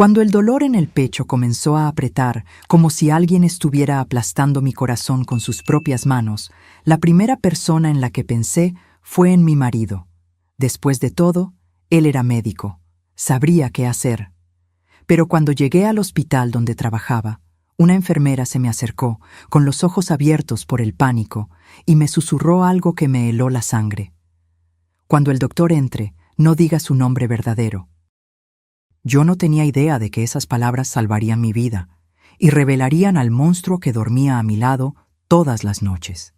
Cuando el dolor en el pecho comenzó a apretar, como si alguien estuviera aplastando mi corazón con sus propias manos, la primera persona en la que pensé fue en mi marido. Después de todo, él era médico, sabría qué hacer. Pero cuando llegué al hospital donde trabajaba, una enfermera se me acercó, con los ojos abiertos por el pánico, y me susurró algo que me heló la sangre. Cuando el doctor entre, no diga su nombre verdadero. Yo no tenía idea de que esas palabras salvarían mi vida y revelarían al monstruo que dormía a mi lado todas las noches.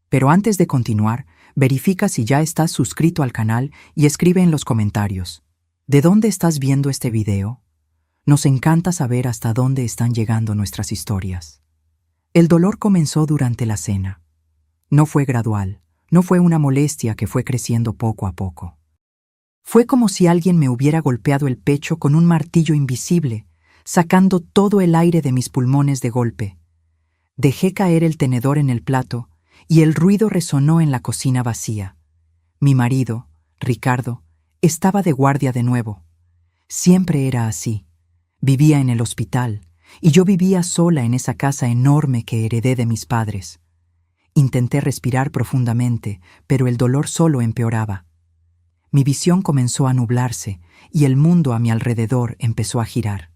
Pero antes de continuar, verifica si ya estás suscrito al canal y escribe en los comentarios: ¿de dónde estás viendo este video? Nos encanta saber hasta dónde están llegando nuestras historias. El dolor comenzó durante la cena. No fue gradual, no fue una molestia que fue creciendo poco a poco. Fue como si alguien me hubiera golpeado el pecho con un martillo invisible, sacando todo el aire de mis pulmones de golpe. Dejé caer el tenedor en el plato y el ruido resonó en la cocina vacía. Mi marido, Ricardo, estaba de guardia de nuevo. Siempre era así. Vivía en el hospital y yo vivía sola en esa casa enorme que heredé de mis padres. Intenté respirar profundamente, pero el dolor solo empeoraba. Mi visión comenzó a nublarse y el mundo a mi alrededor empezó a girar.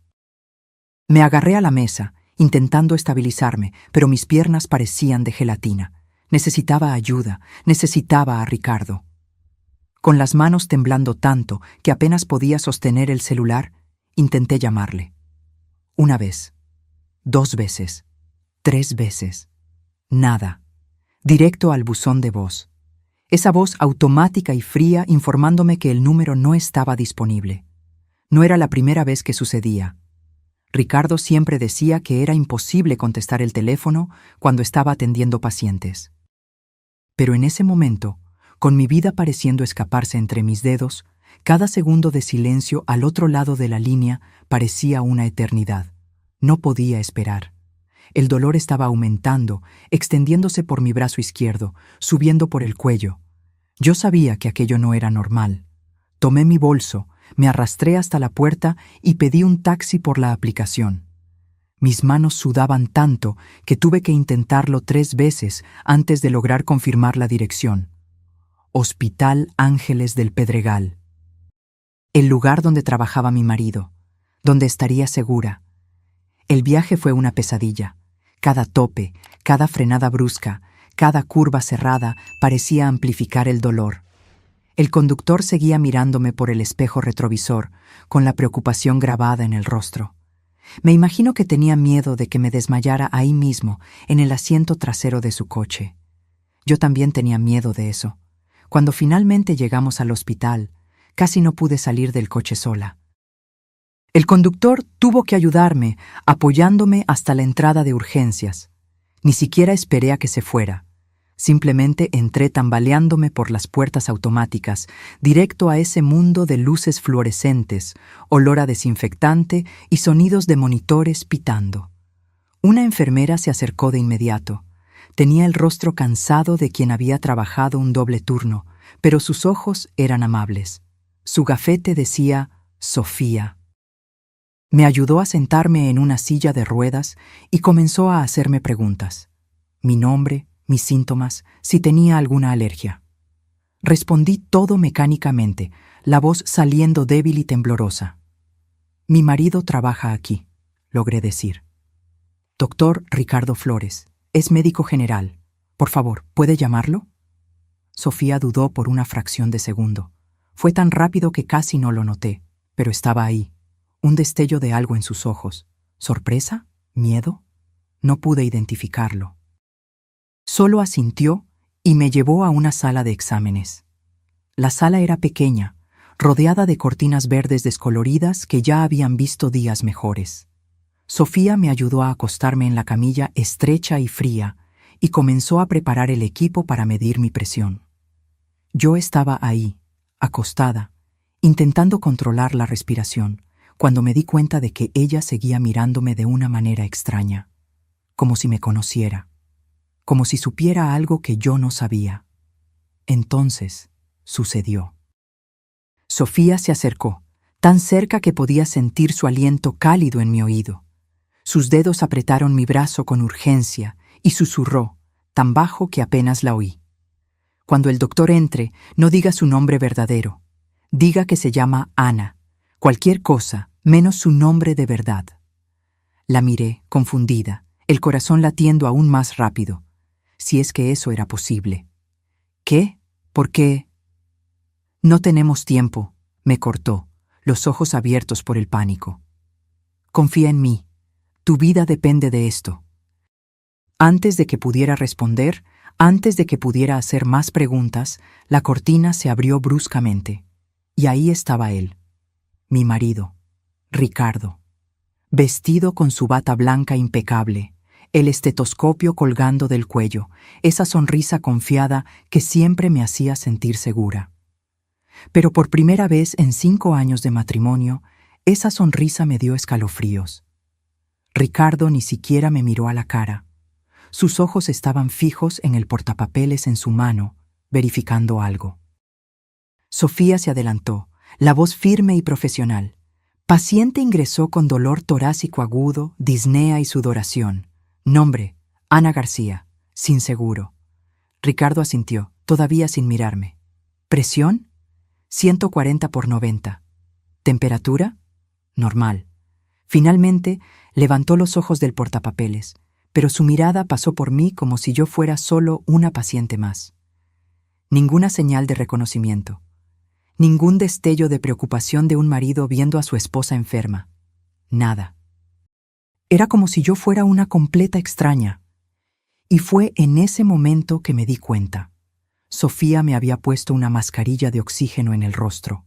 Me agarré a la mesa, intentando estabilizarme, pero mis piernas parecían de gelatina. Necesitaba ayuda, necesitaba a Ricardo. Con las manos temblando tanto que apenas podía sostener el celular, intenté llamarle. 1 vez, 2 veces, 3 veces. Nada. Directo al buzón de voz. Esa voz automática y fría informándome que el número no estaba disponible. No era la primera vez que sucedía. Ricardo siempre decía que era imposible contestar el teléfono cuando estaba atendiendo pacientes. Pero en ese momento, con mi vida pareciendo escaparse entre mis dedos, cada segundo de silencio al otro lado de la línea parecía una eternidad. No podía esperar. El dolor estaba aumentando, extendiéndose por mi brazo izquierdo, subiendo por el cuello. Yo sabía que aquello no era normal. Tomé mi bolso, me arrastré hasta la puerta y pedí un taxi por la aplicación. Mis manos sudaban tanto que tuve que intentarlo 3 veces antes de lograr confirmar la dirección. Hospital Ángeles del Pedregal. El lugar donde trabajaba mi marido, donde estaría segura. El viaje fue una pesadilla. Cada tope, cada frenada brusca, cada curva cerrada parecía amplificar el dolor. El conductor seguía mirándome por el espejo retrovisor, con la preocupación grabada en el rostro. Me imagino que tenía miedo de que me desmayara ahí mismo, en el asiento trasero de su coche. Yo también tenía miedo de eso. Cuando finalmente llegamos al hospital, casi no pude salir del coche sola. El conductor tuvo que ayudarme, apoyándome hasta la entrada de urgencias. Ni siquiera esperé a que se fuera. Simplemente entré tambaleándome por las puertas automáticas, directo a ese mundo de luces fluorescentes, olor a desinfectante y sonidos de monitores pitando. Una enfermera se acercó de inmediato. Tenía el rostro cansado de quien había trabajado un doble turno, pero sus ojos eran amables. Su gafete decía Sofía. Me ayudó a sentarme en una silla de ruedas y comenzó a hacerme preguntas. Mi nombre, mis síntomas, si tenía alguna alergia. Respondí todo mecánicamente, la voz saliendo débil y temblorosa. Mi marido trabaja aquí, logré decir. Doctor Ricardo Flores, es médico general. Por favor, ¿puede llamarlo? Sofía dudó por una fracción de segundo. Fue tan rápido que casi no lo noté, pero estaba ahí. Un destello de algo en sus ojos. ¿Sorpresa? ¿Miedo? No pude identificarlo. Solo asintió y me llevó a una sala de exámenes. La sala era pequeña, rodeada de cortinas verdes descoloridas que ya habían visto días mejores. Sofía me ayudó a acostarme en la camilla estrecha y fría y comenzó a preparar el equipo para medir mi presión. Yo estaba ahí, acostada, intentando controlar la respiración, cuando me di cuenta de que ella seguía mirándome de una manera extraña, como si me conociera, como si supiera algo que yo no sabía. Entonces, sucedió. Sofía se acercó, tan cerca que podía sentir su aliento cálido en mi oído. Sus dedos apretaron mi brazo con urgencia y susurró, tan bajo que apenas la oí. Cuando el doctor entre, no diga su nombre verdadero. Diga que se llama Ana. Cualquier cosa, menos su nombre de verdad. La miré, confundida, el corazón latiendo aún más rápido, si es que eso era posible. ¿Qué? ¿Por qué? No tenemos tiempo, me cortó, los ojos abiertos por el pánico. Confía en mí. Tu vida depende de esto. Antes de que pudiera responder, antes de que pudiera hacer más preguntas, la cortina se abrió bruscamente. Y ahí estaba él, mi marido, Ricardo, vestido con su bata blanca impecable, el estetoscopio colgando del cuello, esa sonrisa confiada que siempre me hacía sentir segura. Pero por primera vez en 5 años de matrimonio, esa sonrisa me dio escalofríos. Ricardo ni siquiera me miró a la cara. Sus ojos estaban fijos en el portapapeles en su mano, verificando algo. Sofía se adelantó, la voz firme y profesional. Paciente ingresó con dolor torácico agudo, disnea y sudoración. Nombre, Ana García, sin seguro. Ricardo asintió, todavía sin mirarme. ¿Presión? 140/90. ¿Temperatura? Normal. Finalmente, levantó los ojos del portapapeles, pero su mirada pasó por mí como si yo fuera solo una paciente más. Ninguna señal de reconocimiento. Ningún destello de preocupación de un marido viendo a su esposa enferma. Nada. Era como si yo fuera una completa extraña. Y fue en ese momento que me di cuenta. Sofía me había puesto una mascarilla de oxígeno en el rostro.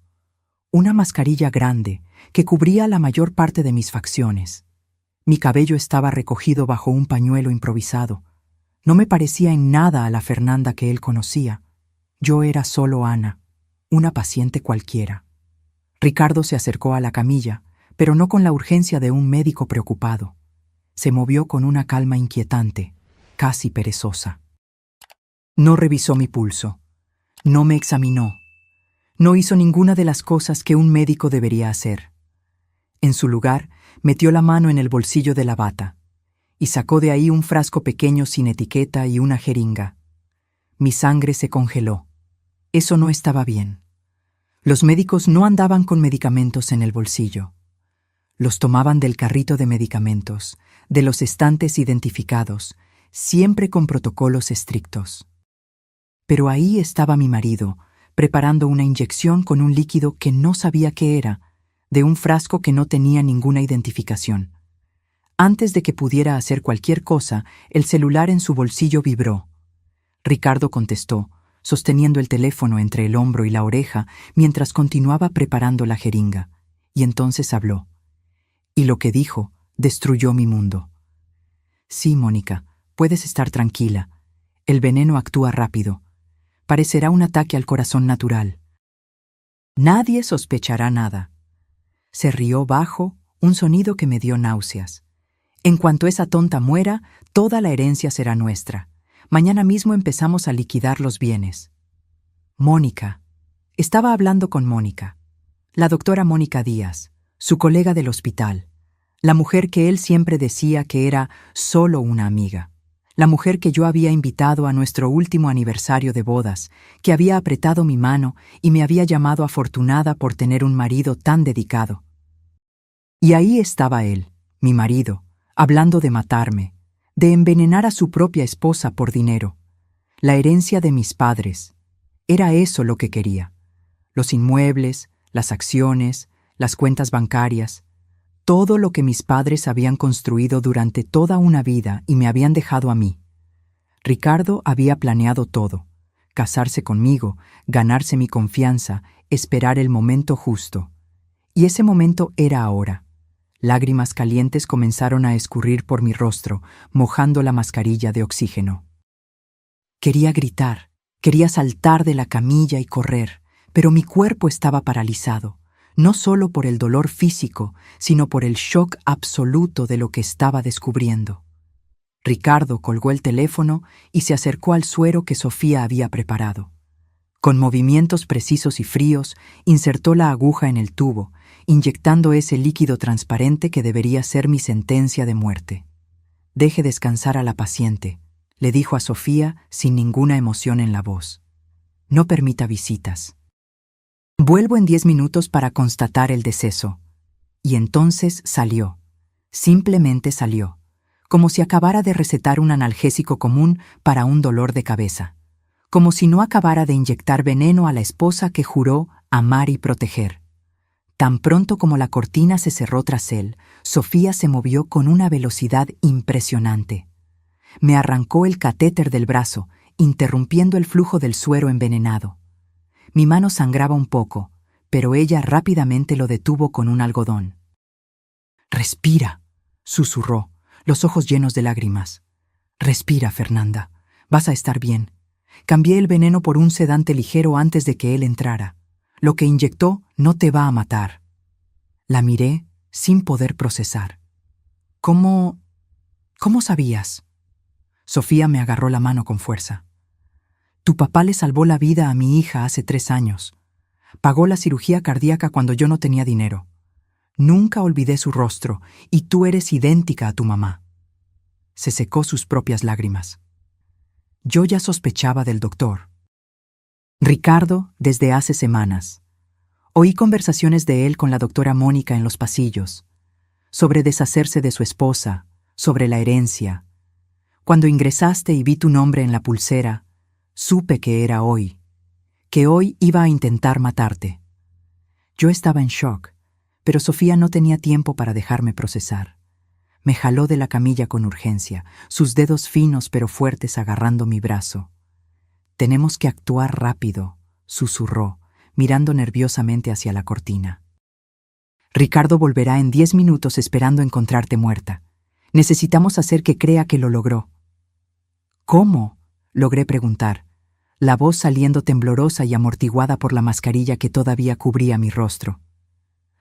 Una mascarilla grande que cubría la mayor parte de mis facciones. Mi cabello estaba recogido bajo un pañuelo improvisado. No me parecía en nada a la Fernanda que él conocía. Yo era solo Ana, una paciente cualquiera. Ricardo se acercó a la camilla, pero no con la urgencia de un médico preocupado. Se movió con una calma inquietante, casi perezosa. No revisó mi pulso. No me examinó. No hizo ninguna de las cosas que un médico debería hacer. En su lugar, metió la mano en el bolsillo de la bata y sacó de ahí un frasco pequeño sin etiqueta y una jeringa. Mi sangre se congeló. Eso no estaba bien. Los médicos no andaban con medicamentos en el bolsillo. Los tomaban del carrito de medicamentos, de los estantes identificados, siempre con protocolos estrictos. Pero ahí estaba mi marido, preparando una inyección con un líquido que no sabía qué era, de un frasco que no tenía ninguna identificación. Antes de que pudiera hacer cualquier cosa, el celular en su bolsillo vibró. Ricardo contestó, sosteniendo el teléfono entre el hombro y la oreja mientras continuaba preparando la jeringa, y entonces habló. Y lo que dijo destruyó mi mundo. Sí, Mónica, puedes estar tranquila. El veneno actúa rápido. Parecerá un ataque al corazón natural. Nadie sospechará nada. Se rió bajo, un sonido que me dio náuseas. En cuanto esa tonta muera, toda la herencia será nuestra. Mañana mismo empezamos a liquidar los bienes. Mónica. Estaba hablando con Mónica. La doctora Mónica Díaz, su colega del hospital. La mujer que él siempre decía que era solo una amiga. La mujer que yo había invitado a nuestro último aniversario de bodas, que había apretado mi mano y me había llamado afortunada por tener un marido tan dedicado. Y ahí estaba él, mi marido, hablando de matarme, de envenenar a su propia esposa por dinero. La herencia de mis padres. Era eso lo que quería. Los inmuebles, las acciones, las cuentas bancarias, todo lo que mis padres habían construido durante toda una vida y me habían dejado a mí. Ricardo había planeado todo: casarse conmigo, ganarse mi confianza, esperar el momento justo. Y ese momento era ahora. Lágrimas calientes comenzaron a escurrir por mi rostro, mojando la mascarilla de oxígeno. Quería gritar, quería saltar de la camilla y correr, pero mi cuerpo estaba paralizado, no solo por el dolor físico, sino por el shock absoluto de lo que estaba descubriendo. Ricardo colgó el teléfono y se acercó al suero que Sofía había preparado. Con movimientos precisos y fríos, insertó la aguja en el tubo, inyectando ese líquido transparente que debería ser mi sentencia de muerte. «Deje descansar a la paciente», le dijo a Sofía sin ninguna emoción en la voz. «No permita visitas. Vuelvo en 10 minutos para constatar el deceso». Y entonces salió. Simplemente salió, como si acabara de recetar un analgésico común para un dolor de cabeza, como si no acabara de inyectar veneno a la esposa que juró amar y proteger. Tan pronto como la cortina se cerró tras él, Sofía se movió con una velocidad impresionante. Me arrancó el catéter del brazo, interrumpiendo el flujo del suero envenenado. Mi mano sangraba un poco, pero ella rápidamente lo detuvo con un algodón. «Respira», susurró, los ojos llenos de lágrimas. «Respira, Fernanda. Vas a estar bien. Cambié el veneno por un sedante ligero antes de que él entrara. Lo que inyectó no te va a matar». La miré sin poder procesar. «¿Cómo sabías?» Sofía me agarró la mano con fuerza. «Tu papá le salvó la vida a mi hija hace 3 años. Pagó la cirugía cardíaca cuando yo no tenía dinero. Nunca olvidé su rostro, y tú eres idéntica a tu mamá». Se secó sus propias lágrimas. Yo ya sospechaba del doctor. Ricardo, desde hace semanas. Oí conversaciones de él con la doctora Mónica en los pasillos, sobre deshacerse de su esposa, sobre la herencia. Cuando ingresaste y vi tu nombre en la pulsera, supe que era hoy, que hoy iba a intentar matarte. Yo estaba en shock, pero Sofía no tenía tiempo para dejarme procesar. Me jaló de la camilla con urgencia, sus dedos finos pero fuertes agarrando mi brazo. «Tenemos que actuar rápido», susurró, mirando nerviosamente hacia la cortina. «Ricardo volverá en 10 minutos esperando encontrarte muerta. Necesitamos hacer que crea que lo logró». «¿Cómo?», logré preguntar, la voz saliendo temblorosa y amortiguada por la mascarilla que todavía cubría mi rostro.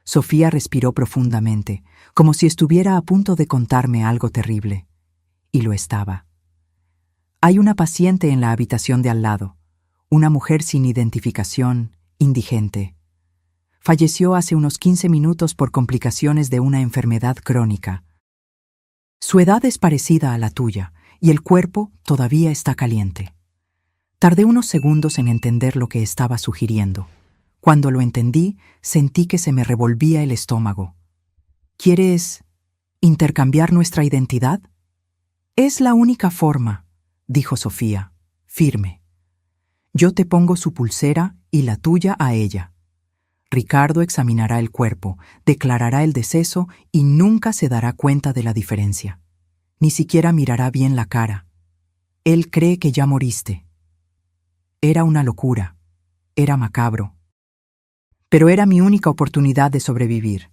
Sofía respiró profundamente, como si estuviera a punto de contarme algo terrible. Y lo estaba. «Hay una paciente en la habitación de al lado, una mujer sin identificación, indigente. Falleció hace unos 15 minutos por complicaciones de una enfermedad crónica. Su edad es parecida a la tuya, y el cuerpo todavía está caliente». Tardé unos segundos en entender lo que estaba sugiriendo. Cuando lo entendí, sentí que se me revolvía el estómago. «¿Quieres intercambiar nuestra identidad?» «Es la única forma», dijo Sofía, firme. «Yo te pongo su pulsera y la tuya a ella. Ricardo examinará el cuerpo, declarará el deceso y nunca se dará cuenta de la diferencia. Ni siquiera mirará bien la cara. Él cree que ya moriste». Era una locura. Era macabro. Pero era mi única oportunidad de sobrevivir.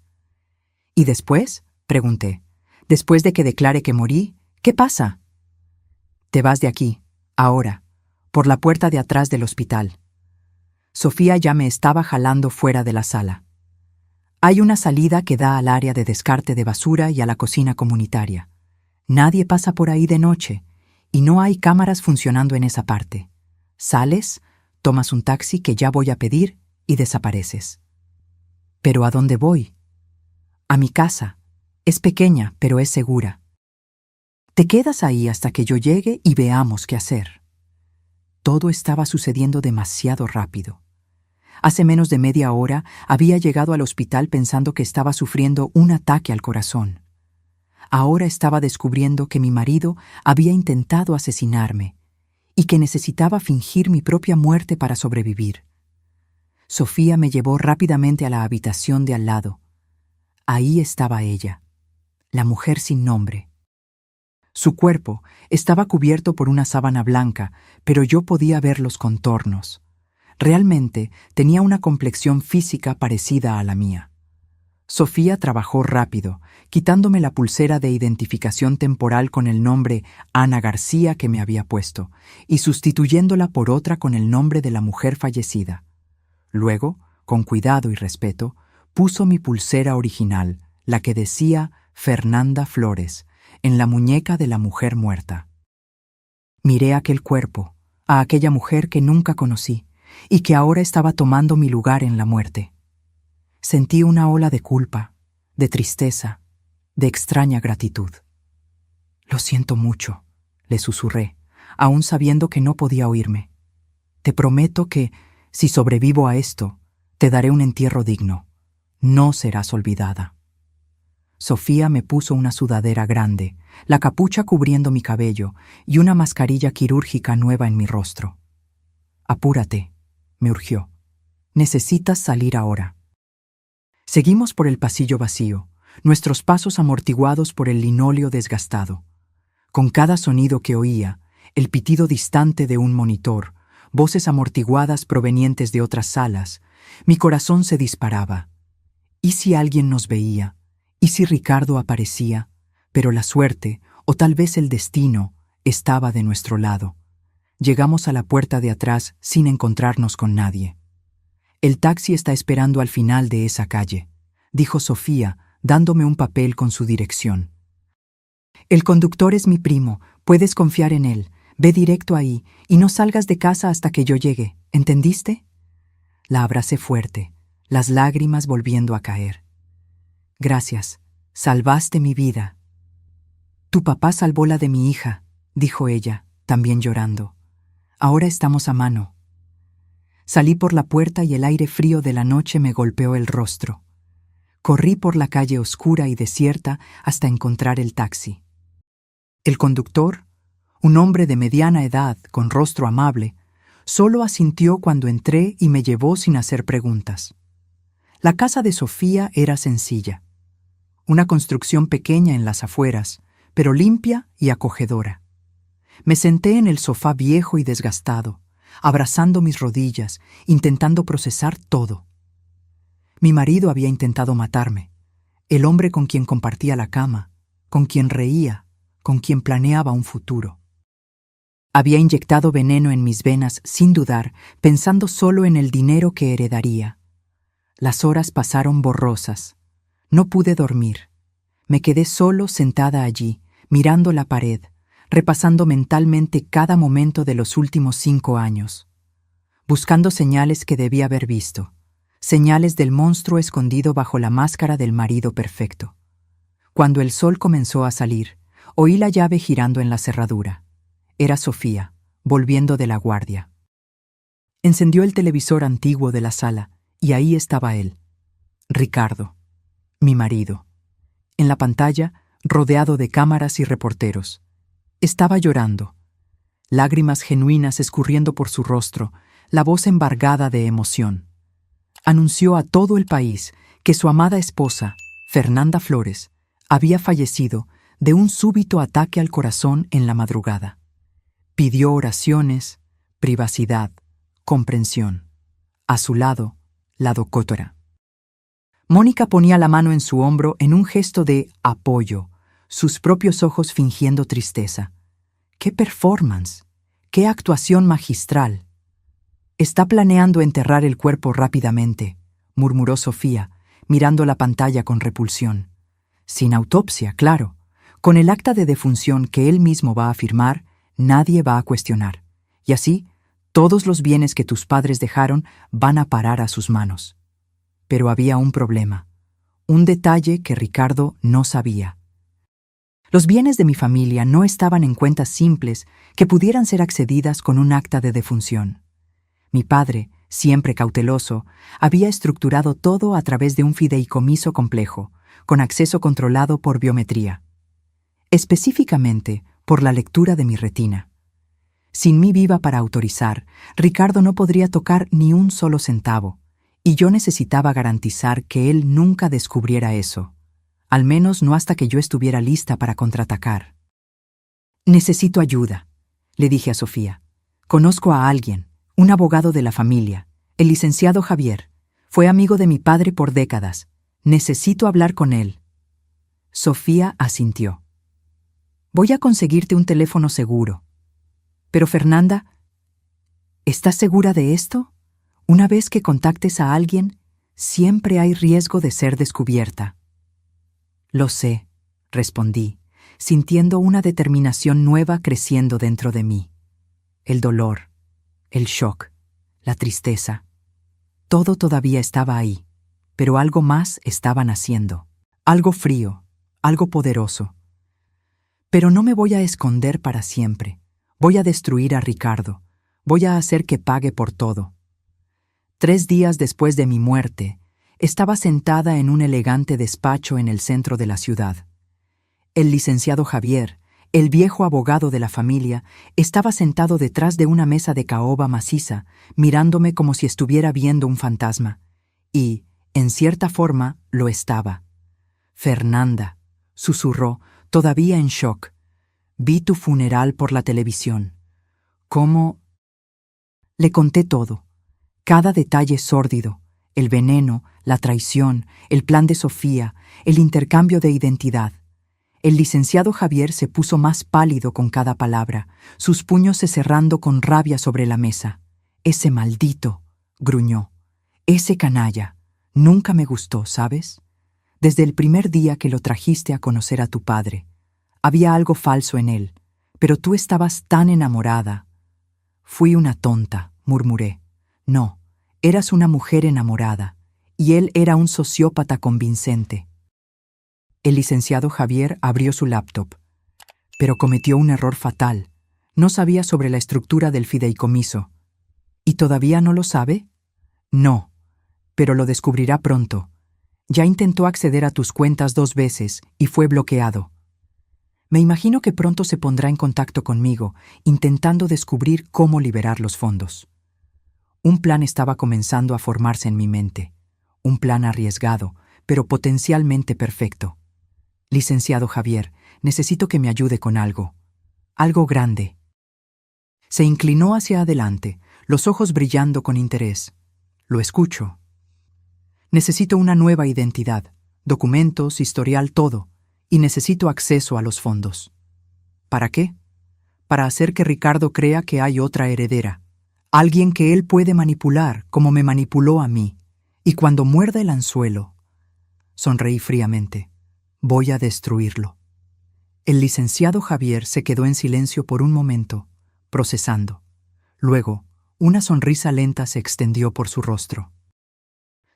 «¿Y después?», pregunté. «Después de que declare que morí, ¿qué pasa?» «Te vas de aquí, ahora, por la puerta de atrás del hospital». Sofía ya me estaba jalando fuera de la sala. «Hay una salida que da al área de descarte de basura y a la cocina comunitaria. Nadie pasa por ahí de noche, y no hay cámaras funcionando en esa parte. Sales, tomas un taxi que ya voy a pedir y desapareces». «¿Pero a dónde voy?» «A mi casa. Es pequeña, pero es segura. Te quedas ahí hasta que yo llegue y veamos qué hacer». Todo estaba sucediendo demasiado rápido. Hace menos de media hora había llegado al hospital pensando que estaba sufriendo un ataque al corazón. Ahora estaba descubriendo que mi marido había intentado asesinarme y que necesitaba fingir mi propia muerte para sobrevivir. Sofía me llevó rápidamente a la habitación de al lado. Ahí estaba ella, la mujer sin nombre. Su cuerpo estaba cubierto por una sábana blanca, pero yo podía ver los contornos. Realmente tenía una complexión física parecida a la mía. Sofía trabajó rápido, quitándome la pulsera de identificación temporal con el nombre Ana García que me había puesto, y sustituyéndola por otra con el nombre de la mujer fallecida. Luego, con cuidado y respeto, puso mi pulsera original, la que decía Fernanda Flores, en la muñeca de la mujer muerta. Miré aquel cuerpo, a aquella mujer que nunca conocí, y que ahora estaba tomando mi lugar en la muerte. Sentí una ola de culpa, de tristeza, de extraña gratitud. «Lo siento mucho», le susurré, aún sabiendo que no podía oírme. «Te prometo que, si sobrevivo a esto, te daré un entierro digno. No serás olvidada». Sofía me puso una sudadera grande, la capucha cubriendo mi cabello y una mascarilla quirúrgica nueva en mi rostro. «Apúrate», me urgió. «Necesitas salir ahora». Seguimos por el pasillo vacío, nuestros pasos amortiguados por el linóleo desgastado. Con cada sonido que oía, el pitido distante de un monitor, voces amortiguadas provenientes de otras salas, mi corazón se disparaba. ¿Y si alguien nos veía? ¿Y si Ricardo aparecía? Pero la suerte, o tal vez el destino, estaba de nuestro lado. Llegamos a la puerta de atrás sin encontrarnos con nadie. «El taxi está esperando al final de esa calle», dijo Sofía, dándome un papel con su dirección. «El conductor es mi primo, puedes confiar en él. Ve directo ahí y no salgas de casa hasta que yo llegue, ¿entendiste?» La abracé fuerte, las lágrimas volviendo a caer. «Gracias, salvaste mi vida». «Tu papá salvó la de mi hija», dijo ella, también llorando. «Ahora estamos a mano». Salí por la puerta y el aire frío de la noche me golpeó el rostro. Corrí por la calle oscura y desierta hasta encontrar el taxi. El conductor, un hombre de mediana edad con rostro amable, solo asintió cuando entré y me llevó sin hacer preguntas. La casa de Sofía era sencilla. Una construcción pequeña en las afueras, pero limpia y acogedora. Me senté en el sofá viejo y desgastado, abrazando mis rodillas, intentando procesar todo. Mi marido había intentado matarme, el hombre con quien compartía la cama, con quien reía, con quien planeaba un futuro. Había inyectado veneno en mis venas sin dudar, pensando solo en el dinero que heredaría. Las horas pasaron borrosas. No pude dormir. Me quedé solo sentada allí, mirando la pared, repasando mentalmente cada momento de los últimos 5 años, buscando señales que debía haber visto, señales del monstruo escondido bajo la máscara del marido perfecto. Cuando el sol comenzó a salir, oí la llave girando en la cerradura. Era Sofía, volviendo de la guardia. Encendió el televisor antiguo de la sala, y ahí estaba él, Ricardo, mi marido. En la pantalla, rodeado de cámaras y reporteros. Estaba llorando, lágrimas genuinas escurriendo por su rostro, la voz embargada de emoción. Anunció a todo el país que su amada esposa, Fernanda Flores, había fallecido de un súbito ataque al corazón en la madrugada. Pidió oraciones, privacidad, comprensión. A su lado, la doctora. Mónica ponía la mano en su hombro en un gesto de apoyo, sus propios ojos fingiendo tristeza. ¡Qué performance! ¡Qué actuación magistral! «Está planeando enterrar el cuerpo rápidamente», murmuró Sofía, mirando la pantalla con repulsión. «Sin autopsia, claro. Con el acta de defunción que él mismo va a firmar, nadie va a cuestionar. Y así, todos los bienes que tus padres dejaron van a parar a sus manos». Pero había un problema, un detalle que Ricardo no sabía. Los bienes de mi familia no estaban en cuentas simples que pudieran ser accedidas con un acta de defunción. Mi padre, siempre cauteloso, había estructurado todo a través de un fideicomiso complejo, con acceso controlado por biometría. Específicamente, por la lectura de mi retina. Sin mí viva para autorizar, Ricardo no podría tocar ni un solo centavo, y yo necesitaba garantizar que él nunca descubriera eso, al menos no hasta que yo estuviera lista para contraatacar. «Necesito ayuda», le dije a Sofía. «Conozco a alguien, un abogado de la familia, el licenciado Javier. Fue amigo de mi padre por décadas. Necesito hablar con él». Sofía asintió. «Voy a conseguirte un teléfono seguro». «Pero Fernanda, ¿estás segura de esto? Una vez que contactes a alguien, siempre hay riesgo de ser descubierta». «Lo sé», respondí, sintiendo una determinación nueva creciendo dentro de mí. El dolor, el shock, la tristeza. Todo todavía estaba ahí, pero algo más estaba naciendo. Algo frío, algo poderoso. Pero no me voy a esconder para siempre. Voy a destruir a Ricardo. Voy a hacer que pague por todo. 3 días después de mi muerte, estaba sentada en un elegante despacho en el centro de la ciudad. El licenciado Javier, el viejo abogado de la familia, estaba sentado detrás de una mesa de caoba maciza, mirándome como si estuviera viendo un fantasma. Y, en cierta forma, lo estaba. «Fernanda», susurró, todavía en shock. «Vi tu funeral por la televisión». «¿Cómo?» Le conté todo. Cada detalle sórdido, el veneno, la traición, el plan de Sofía, el intercambio de identidad. El licenciado Javier se puso más pálido con cada palabra, sus puños se cerrando con rabia sobre la mesa. «Ese maldito», gruñó. «Ese canalla. Nunca me gustó, ¿sabes? Desde el primer día que lo trajiste a conocer a tu padre. Había algo falso en él, pero tú estabas tan enamorada». «Fui una tonta», murmuré. «No, eras una mujer enamorada, y él era un sociópata convincente». El licenciado Javier abrió su laptop, pero cometió un error fatal. No sabía sobre la estructura del fideicomiso. ¿Y todavía no lo sabe? No, pero lo descubrirá pronto. Ya intentó acceder a tus cuentas 2 veces y fue bloqueado. Me imagino que pronto se pondrá en contacto conmigo, intentando descubrir cómo liberar los fondos. Un plan estaba comenzando a formarse en mi mente. Un plan arriesgado, pero potencialmente perfecto. «Licenciado Javier, necesito que me ayude con algo. Algo grande». Se inclinó hacia adelante, los ojos brillando con interés. «Lo escucho». «Necesito una nueva identidad, documentos, historial, todo, y necesito acceso a los fondos». «¿Para qué?» «Para hacer que Ricardo crea que hay otra heredera, alguien que él puede manipular como me manipuló a mí, y cuando muerda el anzuelo». Sonreí fríamente. «Voy a destruirlo». El licenciado Javier se quedó en silencio por un momento, procesando. Luego, una sonrisa lenta se extendió por su rostro.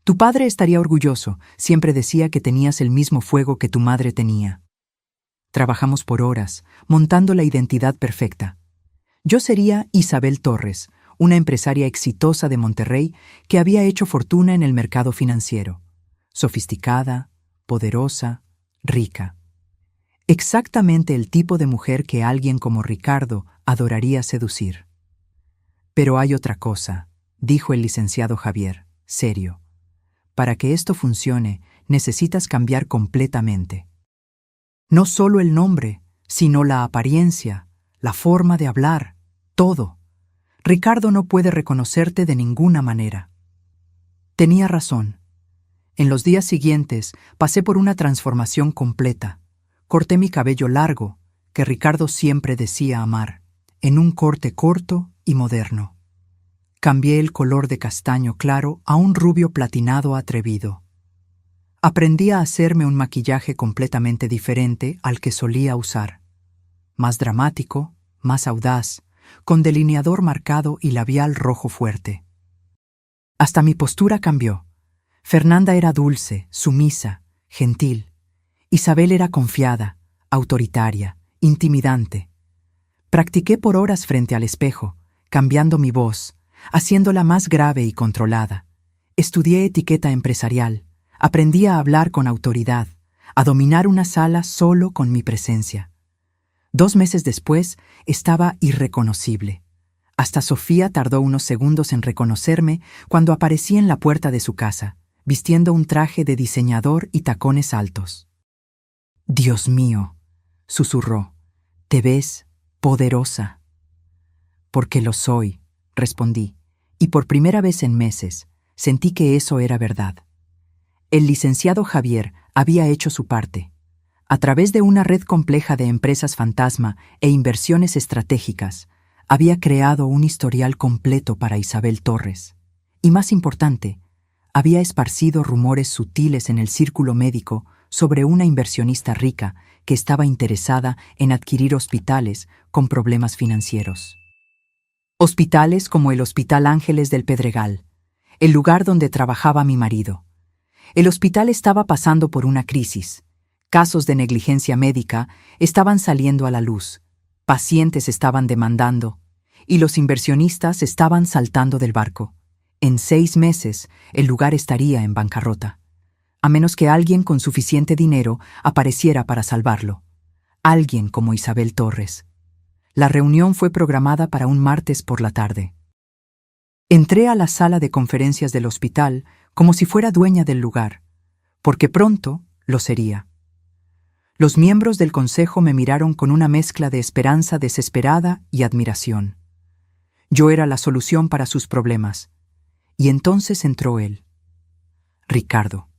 «Tu padre estaría orgulloso, siempre decía que tenías el mismo fuego que tu madre tenía». Trabajamos por horas, montando la identidad perfecta. Yo sería Isabel Torres, una empresaria exitosa de Monterrey que había hecho fortuna en el mercado financiero. Sofisticada, poderosa, rica. Exactamente el tipo de mujer que alguien como Ricardo adoraría seducir. «Pero hay otra cosa», dijo el licenciado Javier, serio. «Para que esto funcione, necesitas cambiar completamente. No solo el nombre, sino la apariencia, la forma de hablar, todo. Ricardo no puede reconocerte de ninguna manera». Tenía razón. En los días siguientes pasé por una transformación completa. Corté mi cabello largo, que Ricardo siempre decía amar, en un corte corto y moderno. Cambié el color de castaño claro a un rubio platinado atrevido. Aprendí a hacerme un maquillaje completamente diferente al que solía usar. Más dramático, más audaz, con delineador marcado y labial rojo fuerte. Hasta mi postura cambió. Fernanda era dulce, sumisa, gentil. Isabel era confiada, autoritaria, intimidante. Practiqué por horas frente al espejo, cambiando mi voz, haciéndola más grave y controlada. Estudié etiqueta empresarial, aprendí a hablar con autoridad, a dominar una sala solo con mi presencia. 2 meses después estaba irreconocible. Hasta Sofía tardó unos segundos en reconocerme cuando aparecí en la puerta de su casa, vistiendo un traje de diseñador y tacones altos. «Dios mío», susurró, «te ves poderosa». «Porque lo soy», respondí, y por primera vez en meses sentí que eso era verdad. El licenciado Javier había hecho su parte. A través de una red compleja de empresas fantasma e inversiones estratégicas, había creado un historial completo para Isabel Torres. Y más importante, había esparcido rumores sutiles en el círculo médico sobre una inversionista rica que estaba interesada en adquirir hospitales con problemas financieros. Hospitales como el Hospital Ángeles del Pedregal, el lugar donde trabajaba mi marido. El hospital estaba pasando por una crisis. Casos de negligencia médica estaban saliendo a la luz, pacientes estaban demandando, y los inversionistas estaban saltando del barco. En 6 meses, el lugar estaría en bancarrota, a menos que alguien con suficiente dinero apareciera para salvarlo. Alguien como Isabel Torres. La reunión fue programada para un martes por la tarde. Entré a la sala de conferencias del hospital como si fuera dueña del lugar, porque pronto lo sería. Los miembros del consejo me miraron con una mezcla de esperanza desesperada y admiración. Yo era la solución para sus problemas. Y entonces entró él. Ricardo.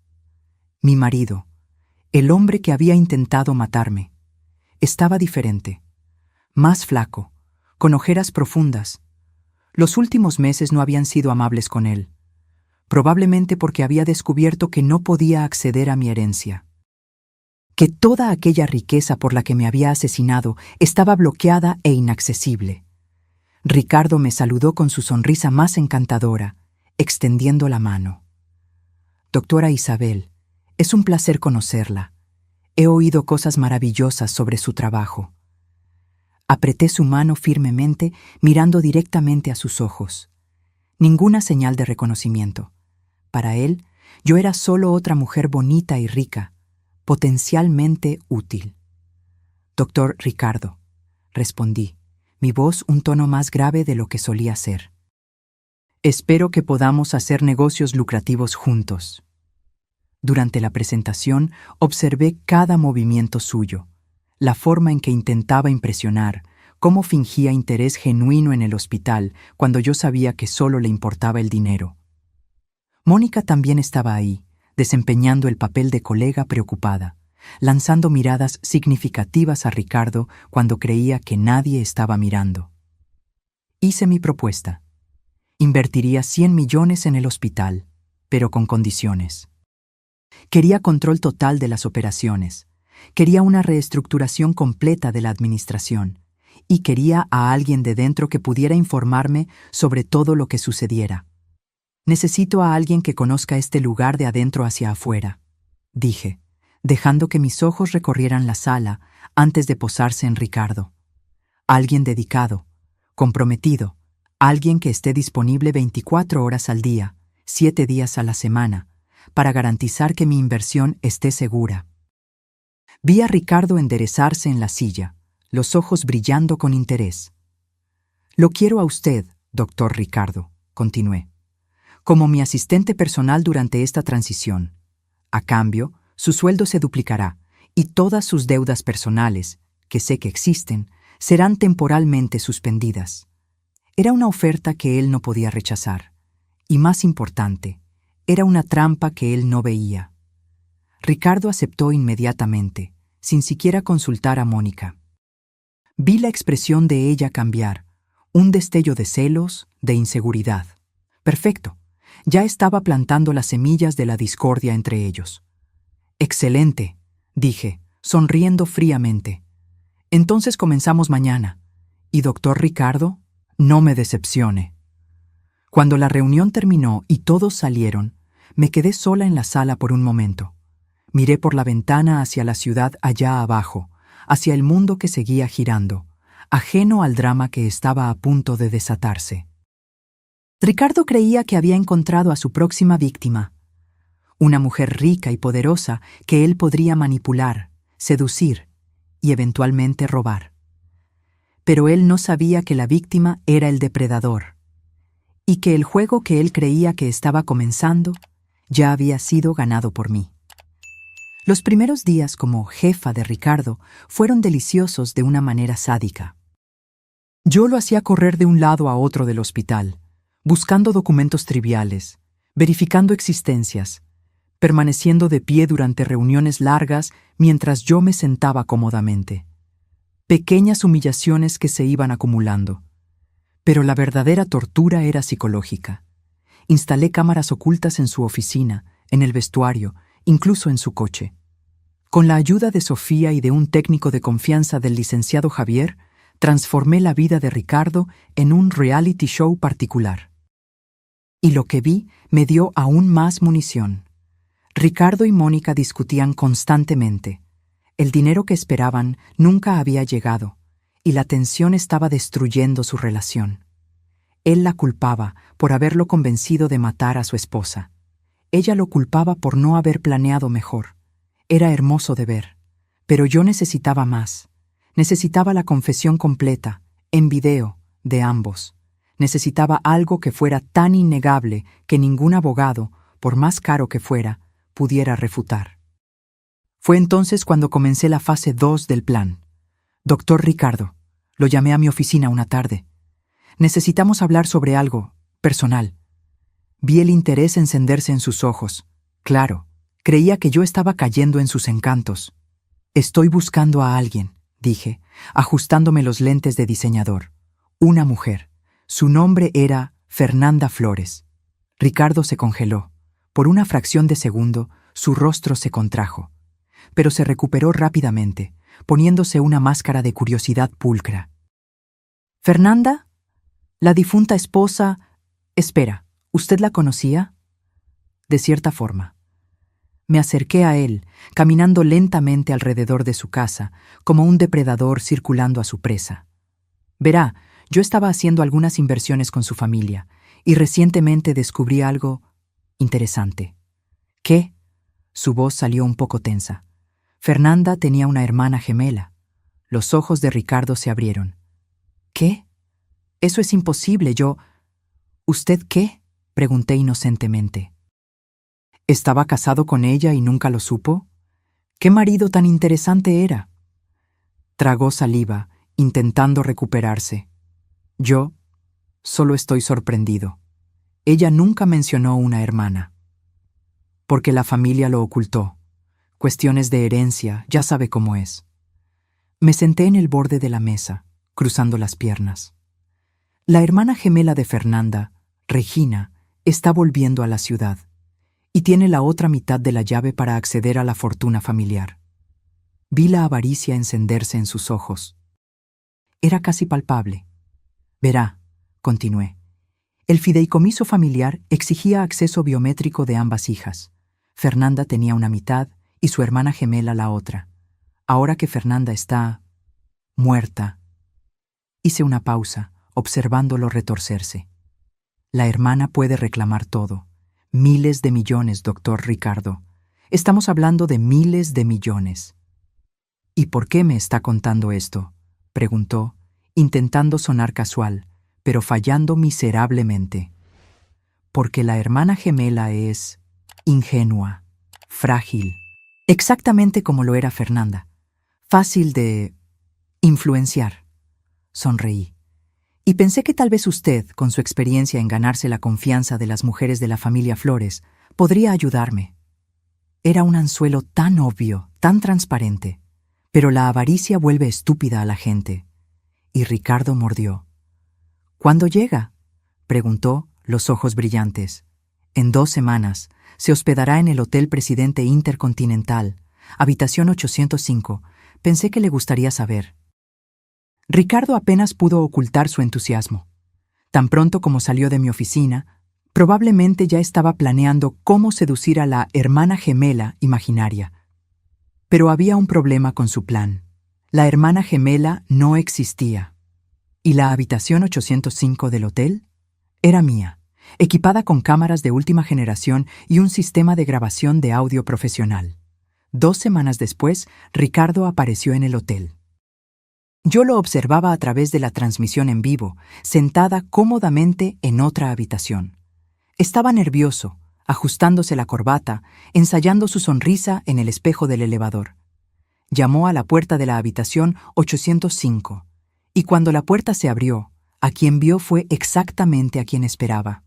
Mi marido. El hombre que había intentado matarme. Estaba diferente. Más flaco, con ojeras profundas. Los últimos meses no habían sido amables con él. Probablemente porque había descubierto que no podía acceder a mi herencia. Que toda aquella riqueza por la que me había asesinado estaba bloqueada e inaccesible. Ricardo me saludó con su sonrisa más encantadora, extendiendo la mano. Doctora Isabel, es un placer conocerla. He oído cosas maravillosas sobre su trabajo. Apreté su mano firmemente, mirando directamente a sus ojos. Ninguna señal de reconocimiento. Para él, yo era solo otra mujer bonita y rica, potencialmente útil. Doctor Ricardo, respondí, mi voz un tono más grave de lo que solía ser. Espero que podamos hacer negocios lucrativos juntos. Durante la presentación, observé cada movimiento suyo, la forma en que intentaba impresionar, cómo fingía interés genuino en el hospital cuando yo sabía que solo le importaba el dinero. Mónica también estaba ahí, desempeñando el papel de colega preocupada, lanzando miradas significativas a Ricardo cuando creía que nadie estaba mirando. Hice mi propuesta. Invertiría 100 millones en el hospital, pero con condiciones. Quería control total de las operaciones, quería una reestructuración completa de la administración, y quería a alguien de dentro que pudiera informarme sobre todo lo que sucediera. Necesito a alguien que conozca este lugar de adentro hacia afuera, dije, dejando que mis ojos recorrieran la sala antes de posarse en Ricardo. Alguien dedicado, comprometido, alguien que esté disponible 24 horas al día, 7 días a la semana, para garantizar que mi inversión esté segura. Vi a Ricardo enderezarse en la silla, los ojos brillando con interés. Lo quiero a usted, doctor Ricardo, continué, como mi asistente personal durante esta transición. A cambio, su sueldo se duplicará y todas sus deudas personales, que sé que existen, serán temporalmente suspendidas. Era una oferta que él no podía rechazar. Y más importante, era una trampa que él no veía. Ricardo aceptó inmediatamente, sin siquiera consultar a Mónica. Vi la expresión de ella cambiar, un destello de celos, de inseguridad. Perfecto, ya estaba plantando las semillas de la discordia entre ellos. Excelente, dije, sonriendo fríamente. Entonces comenzamos mañana. Y doctor Ricardo, no me decepcione. Cuando la reunión terminó y todos salieron, me quedé sola en la sala por un momento. Miré por la ventana hacia la ciudad allá abajo, hacia el mundo que seguía girando, ajeno al drama que estaba a punto de desatarse. Ricardo creía que había encontrado a su próxima víctima, una mujer rica y poderosa que él podría manipular, seducir y eventualmente robar. Pero él no sabía que la víctima era el depredador, y que el juego que él creía que estaba comenzando ya había sido ganado por mí. Los primeros días como jefa de Ricardo fueron deliciosos de una manera sádica. Yo lo hacía correr de un lado a otro del hospital, buscando documentos triviales, verificando existencias, permaneciendo de pie durante reuniones largas mientras yo me sentaba cómodamente. Pequeñas humillaciones que se iban acumulando. Pero la verdadera tortura era psicológica. Instalé cámaras ocultas en su oficina, en el vestuario, incluso en su coche. Con la ayuda de Sofía y de un técnico de confianza del licenciado Javier, transformé la vida de Ricardo en un reality show particular. Y lo que vi me dio aún más munición. Ricardo y Mónica discutían constantemente. El dinero que esperaban nunca había llegado, y la tensión estaba destruyendo su relación. Él la culpaba por haberlo convencido de matar a su esposa. Ella lo culpaba por no haber planeado mejor. Era hermoso de ver. Pero yo necesitaba más. Necesitaba la confesión completa, en video, de ambos. Necesitaba algo que fuera tan innegable que ningún abogado, por más caro que fuera, pudiera refutar. Fue entonces cuando comencé la fase 2 del plan. Doctor Ricardo, lo llamé a mi oficina una tarde. Necesitamos hablar sobre algo personal. Vi el interés encenderse en sus ojos. Claro, creía que yo estaba cayendo en sus encantos. Estoy buscando a alguien, dije, ajustándome los lentes de diseñador. Una mujer. Su nombre era Fernanda Flores. Ricardo se congeló. Por una fracción de segundo, su rostro se contrajo. Pero se recuperó rápidamente, poniéndose una máscara de curiosidad pulcra. ¿Fernanda? La difunta esposa... Espera, ¿usted la conocía? De cierta forma. Me acerqué a él, caminando lentamente alrededor de su casa, como un depredador circulando a su presa. Verá, yo estaba haciendo algunas inversiones con su familia, y recientemente descubrí algo interesante. ¿Qué? Su voz salió un poco tensa. Fernanda tenía una hermana gemela. Los ojos de Ricardo se abrieron. ¿Qué? Eso es imposible, yo... ¿Usted qué? Pregunté inocentemente. ¿Estaba casado con ella y nunca lo supo? ¿Qué marido tan interesante era? Tragó saliva, intentando recuperarse. Yo solo estoy sorprendido. Ella nunca mencionó una hermana. Porque la familia lo ocultó. Cuestiones de herencia, ya sabe cómo es. Me senté en el borde de la mesa, cruzando las piernas. La hermana gemela de Fernanda, Regina, está volviendo a la ciudad y tiene la otra mitad de la llave para acceder a la fortuna familiar. Vi la avaricia encenderse en sus ojos. Era casi palpable. Verá, continué. El fideicomiso familiar exigía acceso biométrico de ambas hijas. Fernanda tenía una mitad y su hermana gemela la otra. Ahora que Fernanda está... muerta. Hice una pausa, observándolo retorcerse. La hermana puede reclamar todo. Miles de millones, doctor Ricardo. Estamos hablando de miles de millones. ¿Y por qué me está contando esto?, preguntó, intentando sonar casual, pero fallando miserablemente. Porque la hermana gemela es ingenua, frágil, exactamente como lo era Fernanda. Fácil de influenciar. Sonreí. Y pensé que tal vez usted, con su experiencia en ganarse la confianza de las mujeres de la familia Flores, podría ayudarme. Era un anzuelo tan obvio, tan transparente, pero la avaricia vuelve estúpida a la gente. Y Ricardo mordió. ¿Cuándo llega?, preguntó, los ojos brillantes. En 2 semanas. Se hospedará en el Hotel Presidente Intercontinental, habitación 805. Pensé que le gustaría saber. Ricardo apenas pudo ocultar su entusiasmo. Tan pronto como salió de mi oficina, probablemente ya estaba planeando cómo seducir a la hermana gemela imaginaria. Pero había un problema con su plan. La hermana gemela no existía. ¿Y la habitación 805 del hotel? Era mía, equipada con cámaras de última generación y un sistema de grabación de audio profesional. 2 semanas después, Ricardo apareció en el hotel. Yo lo observaba a través de la transmisión en vivo, sentada cómodamente en otra habitación. Estaba nervioso, ajustándose la corbata, ensayando su sonrisa en el espejo del elevador. Llamó a la puerta de la habitación 805, y cuando la puerta se abrió, a quien vio fue exactamente a quien esperaba.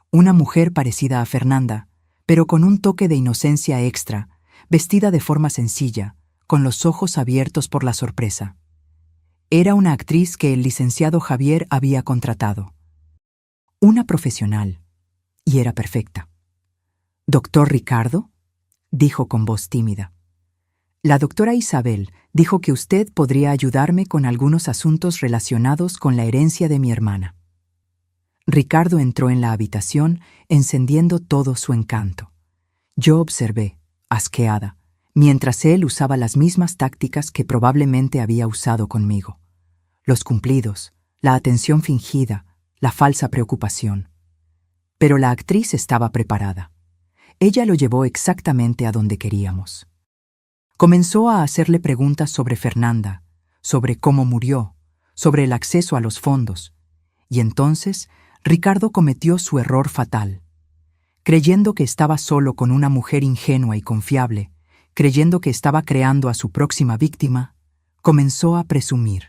Una mujer parecida a Fernanda, pero con un toque de inocencia extra, vestida de forma sencilla, con los ojos abiertos por la sorpresa. Era una actriz que el licenciado Javier había contratado. Una profesional, y era perfecta. «¿Doctor Ricardo?», dijo con voz tímida. La doctora Isabel dijo que usted podría ayudarme con algunos asuntos relacionados con la herencia de mi hermana. Ricardo entró en la habitación, encendiendo todo su encanto. Yo observé, asqueada, mientras él usaba las mismas tácticas que probablemente había usado conmigo. Los cumplidos, la atención fingida, la falsa preocupación. Pero la actriz estaba preparada. Ella lo llevó exactamente a donde queríamos. Comenzó a hacerle preguntas sobre Fernanda, sobre cómo murió, sobre el acceso a los fondos. Y entonces Ricardo cometió su error fatal. Creyendo que estaba solo con una mujer ingenua y confiable, creyendo que estaba creando a su próxima víctima, comenzó a presumir.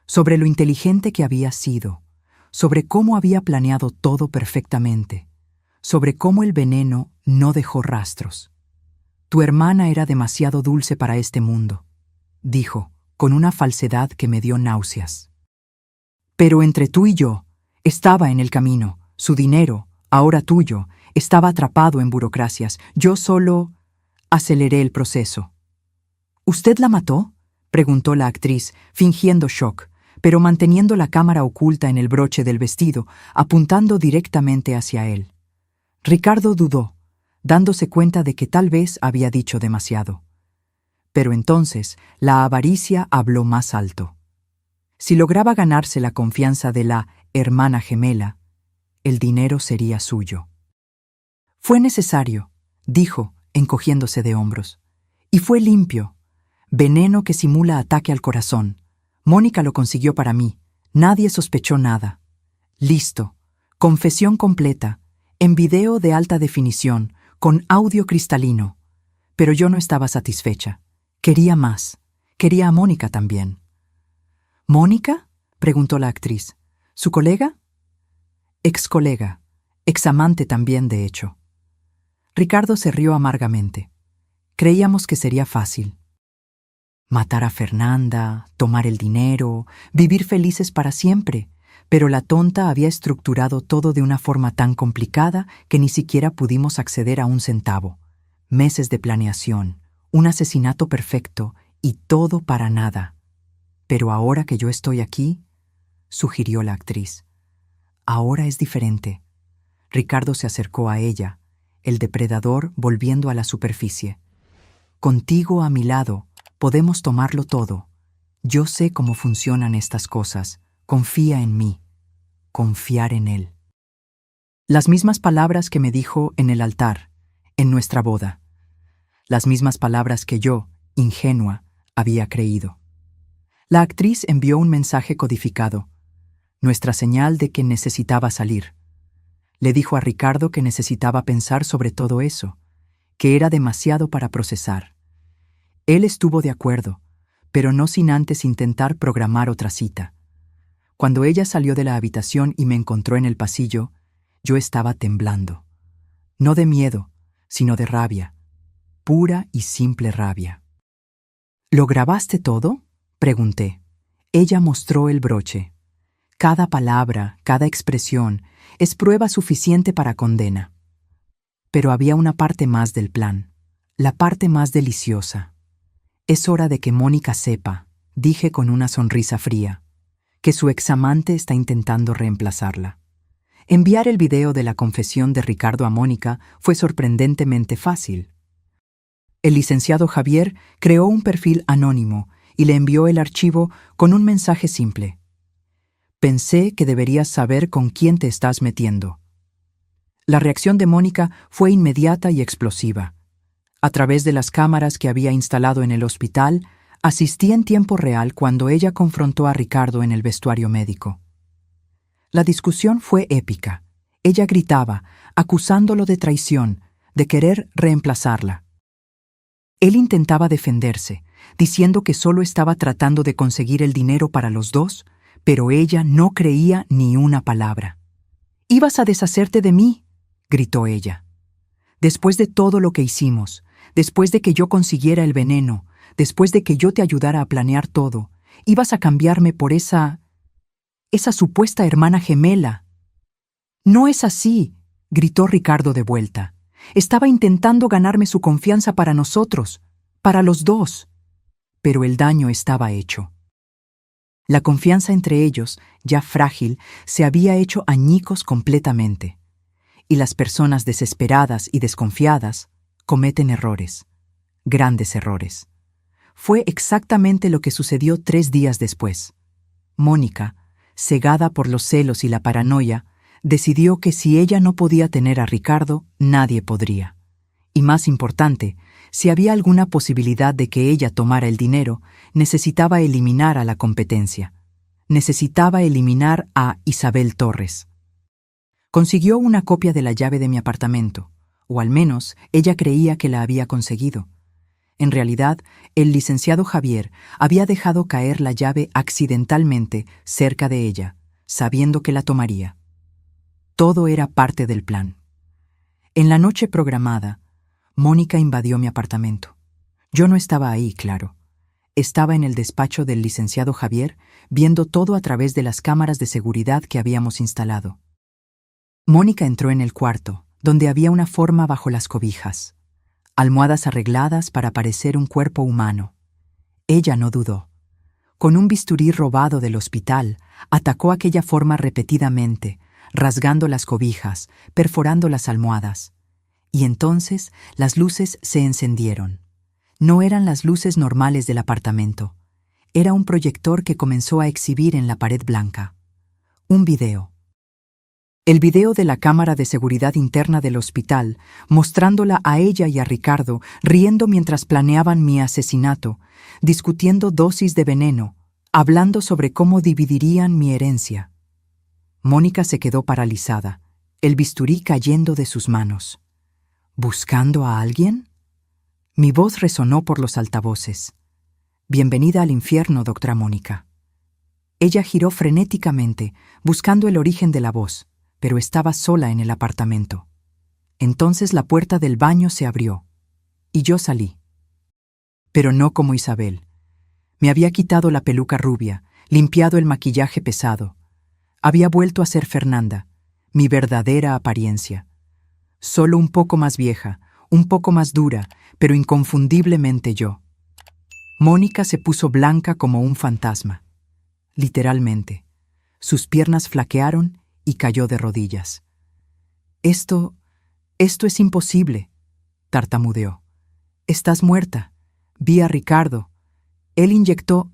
Sobre lo inteligente que había sido, sobre cómo había planeado todo perfectamente, sobre cómo el veneno no dejó rastros. Tu hermana era demasiado dulce para este mundo, dijo, con una falsedad que me dio náuseas. Pero entre tú y yo, estaba en el camino, su dinero, ahora tuyo, estaba atrapado en burocracias. Yo solo aceleré el proceso. ¿Usted la mató?, preguntó la actriz, fingiendo shock, pero manteniendo la cámara oculta en el broche del vestido, apuntando directamente hacia él. Ricardo dudó, dándose cuenta de que tal vez había dicho demasiado. Pero entonces la avaricia habló más alto. Si lograba ganarse la confianza de la hermana gemela, el dinero sería suyo. Fue necesario, dijo, encogiéndose de hombros. Y fue limpio. Veneno que simula ataque al corazón. Mónica lo consiguió para mí. Nadie sospechó nada. Listo. Confesión completa. En video de alta definición, con audio cristalino. Pero yo no estaba satisfecha. Quería más. Quería a Mónica también. ¿Mónica?, preguntó la actriz. ¿Su colega? Ex-colega. Ex-amante también, de hecho. Ricardo se rió amargamente. Creíamos que sería fácil. Matar a Fernanda, tomar el dinero, vivir felices para siempre. Pero la tonta había estructurado todo de una forma tan complicada que ni siquiera pudimos acceder a un centavo. Meses de planeación, un asesinato perfecto y todo para nada. Pero ahora que yo estoy aquí, sugirió la actriz. Ahora es diferente. Ricardo se acercó a ella, el depredador volviendo a la superficie. Contigo a mi lado, podemos tomarlo todo. Yo sé cómo funcionan estas cosas. Confía en mí. Confiar en él. Las mismas palabras que me dijo en el altar, en nuestra boda. Las mismas palabras que yo, ingenua, había creído. La actriz envió un mensaje codificado, nuestra señal de que necesitaba salir. Le dijo a Ricardo que necesitaba pensar sobre todo eso, que era demasiado para procesar. Él estuvo de acuerdo, pero no sin antes intentar programar otra cita. Cuando ella salió de la habitación y me encontró en el pasillo, yo estaba temblando. No de miedo, sino de rabia. Pura y simple rabia. ¿Lo grabaste todo?, pregunté. Ella mostró el broche. Cada palabra, cada expresión, es prueba suficiente para condena. Pero había una parte más del plan, la parte más deliciosa. Es hora de que Mónica sepa, dije con una sonrisa fría, que su examante está intentando reemplazarla. Enviar el video de la confesión de Ricardo a Mónica fue sorprendentemente fácil. El licenciado Javier creó un perfil anónimo y le envió el archivo con un mensaje simple. Pensé que deberías saber con quién te estás metiendo. La reacción de Mónica fue inmediata y explosiva. A través de las cámaras que había instalado en el hospital, asistí en tiempo real cuando ella confrontó a Ricardo en el vestuario médico. La discusión fue épica. Ella gritaba, acusándolo de traición, de querer reemplazarla. Él intentaba defenderse, diciendo que solo estaba tratando de conseguir el dinero para los dos, pero ella no creía ni una palabra. «¿Ibas a deshacerte de mí?», gritó ella. «Después de todo lo que hicimos, después de que yo consiguiera el veneno, después de que yo te ayudara a planear todo, ibas a cambiarme por esa supuesta hermana gemela». «No es así», gritó Ricardo de vuelta. «Estaba intentando ganarme su confianza para nosotros, para los dos. Pero el daño estaba hecho. La confianza entre ellos, ya frágil, se había hecho añicos completamente. Y las personas desesperadas y desconfiadas cometen errores, grandes errores. Fue exactamente lo que sucedió 3 días después. Mónica, cegada por los celos y la paranoia, decidió que si ella no podía tener a Ricardo, nadie podría. Y más importante, si había alguna posibilidad de que ella tomara el dinero, necesitaba eliminar a la competencia. Necesitaba eliminar a Isabel Torres. Consiguió una copia de la llave de mi apartamento, o al menos ella creía que la había conseguido. En realidad, el licenciado Javier había dejado caer la llave accidentalmente cerca de ella, sabiendo que la tomaría. Todo era parte del plan. En la noche programada, Mónica invadió mi apartamento. Yo no estaba ahí, claro. Estaba en el despacho del licenciado Javier, viendo todo a través de las cámaras de seguridad que habíamos instalado. Mónica entró en el cuarto, donde había una forma bajo las cobijas. Almohadas arregladas para parecer un cuerpo humano. Ella no dudó. Con un bisturí robado del hospital, atacó aquella forma repetidamente, rasgando las cobijas, perforando las almohadas. Y entonces las luces se encendieron. No eran las luces normales del apartamento. Era un proyector que comenzó a exhibir en la pared blanca. Un video. El video de la cámara de seguridad interna del hospital, mostrándola a ella y a Ricardo riendo mientras planeaban mi asesinato, discutiendo dosis de veneno, hablando sobre cómo dividirían mi herencia. Mónica se quedó paralizada, el bisturí cayendo de sus manos. ¿Buscando a alguien? Mi voz resonó por los altavoces. Bienvenida al infierno, doctora Mónica. Ella giró frenéticamente, buscando el origen de la voz, pero estaba sola en el apartamento. Entonces la puerta del baño se abrió, y yo salí. Pero no como Isabel. Me había quitado la peluca rubia, limpiado el maquillaje pesado. Había vuelto a ser Fernanda, mi verdadera apariencia. Solo un poco más vieja, un poco más dura, pero inconfundiblemente yo. Mónica se puso blanca como un fantasma. Literalmente. Sus piernas flaquearon y cayó de rodillas. Esto es imposible, tartamudeó. Estás muerta. Vi a Ricardo. Él inyectó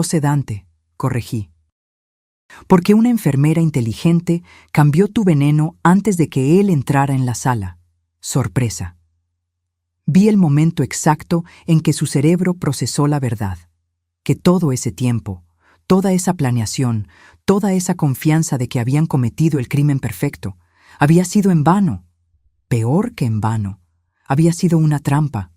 sedante, corregí. Porque una enfermera inteligente cambió tu veneno antes de que él entrara en la sala. Sorpresa. Vi el momento exacto en que su cerebro procesó la verdad. Que todo ese tiempo, toda esa planeación, toda esa confianza de que habían cometido el crimen perfecto, había sido en vano. Peor que en vano. Había sido una trampa.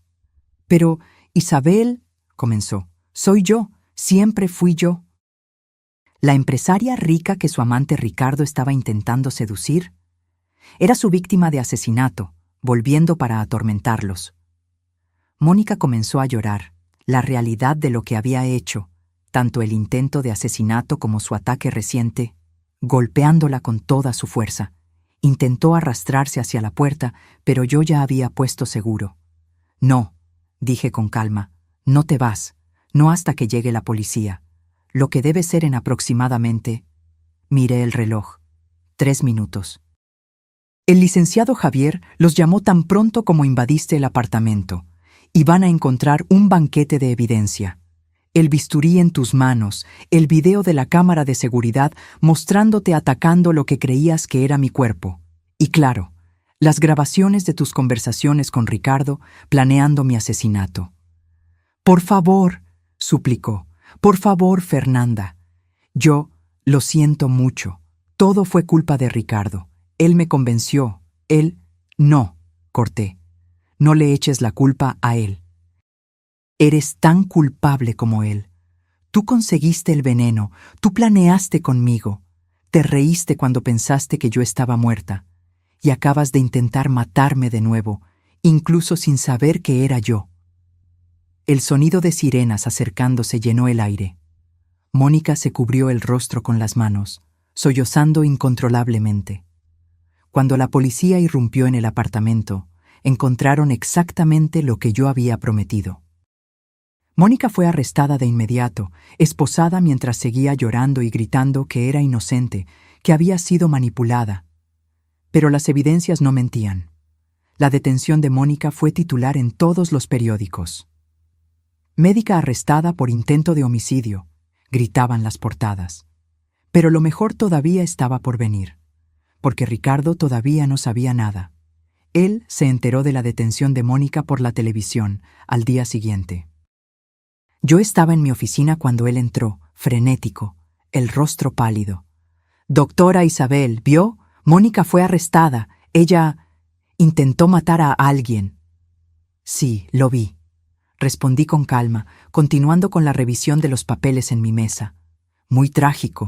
Pero, Isabel, comenzó, soy yo, siempre fui yo. ¿La empresaria rica que su amante Ricardo estaba intentando seducir? Era su víctima de asesinato, volviendo para atormentarlos. Mónica comenzó a llorar, la realidad de lo que había hecho, tanto el intento de asesinato como su ataque reciente, golpeándola con toda su fuerza. Intentó arrastrarse hacia la puerta, pero yo ya había puesto seguro. No, dije con calma, no te vas, no hasta que llegue la policía. Lo que debe ser en aproximadamente... Miré el reloj. 3 minutos. El licenciado Javier los llamó tan pronto como invadiste el apartamento, y van a encontrar un banquete de evidencia. El bisturí en tus manos, el video de la cámara de seguridad mostrándote atacando lo que creías que era mi cuerpo. Y claro, las grabaciones de tus conversaciones con Ricardo planeando mi asesinato. Por favor, suplicó. Por favor, Fernanda. Yo lo siento mucho. Todo fue culpa de Ricardo. Él me convenció. Él... No, corté. No le eches la culpa a él. Eres tan culpable como él. Tú conseguiste el veneno, tú planeaste conmigo. Te reíste cuando pensaste que yo estaba muerta. Y acabas de intentar matarme de nuevo, incluso sin saber que era yo. El sonido de sirenas acercándose llenó el aire. Mónica se cubrió el rostro con las manos, sollozando incontrolablemente. Cuando la policía irrumpió en el apartamento, encontraron exactamente lo que yo había prometido. Mónica fue arrestada de inmediato, esposada mientras seguía llorando y gritando que era inocente, que había sido manipulada. Pero las evidencias no mentían. La detención de Mónica fue titular en todos los periódicos. Médica arrestada por intento de homicidio, gritaban las portadas. Pero lo mejor todavía estaba por venir, porque Ricardo todavía no sabía nada. Él se enteró de la detención de Mónica por la televisión al día siguiente. Yo estaba en mi oficina cuando él entró, frenético, el rostro pálido. «Doctora Isabel, ¿vio? Mónica fue arrestada. Ella intentó matar a alguien». «Sí, lo vi», respondí con calma, continuando con la revisión de los papeles en mi mesa. «Muy trágico.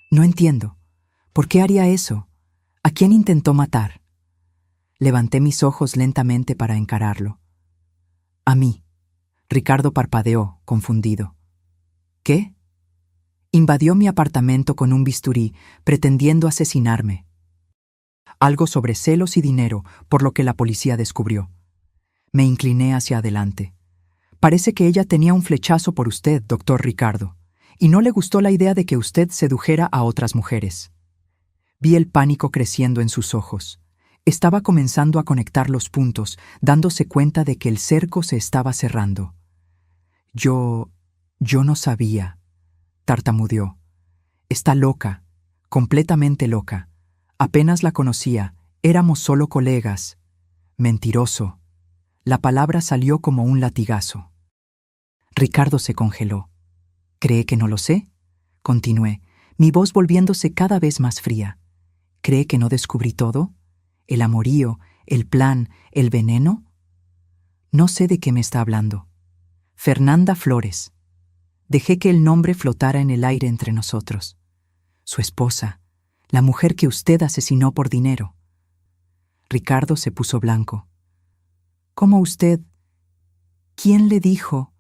No entiendo. ¿Por qué haría eso? ¿A quién intentó matar?» Levanté mis ojos lentamente para encararlo. «A mí». Ricardo parpadeó, confundido. «¿Qué?» Invadió mi apartamento con un bisturí, pretendiendo asesinarme. Algo sobre celos y dinero, por lo que la policía descubrió. Me incliné hacia adelante. «Parece que ella tenía un flechazo por usted, doctor Ricardo, y no le gustó la idea de que usted sedujera a otras mujeres». Vi el pánico creciendo en sus ojos. Estaba comenzando a conectar los puntos, dándose cuenta de que el cerco se estaba cerrando. Yo no sabía», tartamudeó. «Está loca, completamente loca. Apenas la conocía, éramos solo colegas». «Mentiroso». La palabra salió como un latigazo. Ricardo se congeló. «¿Cree que no lo sé?», continué, mi voz volviéndose cada vez más fría. «¿Cree que no descubrí todo? ¿El amorío, el plan, el veneno?» «No sé de qué me está hablando». «Fernanda Flores». Dejé que el nombre flotara en el aire entre nosotros. «Su esposa, la mujer que usted asesinó por dinero». Ricardo se puso blanco. «¿Cómo usted? ¿Quién le dijo?»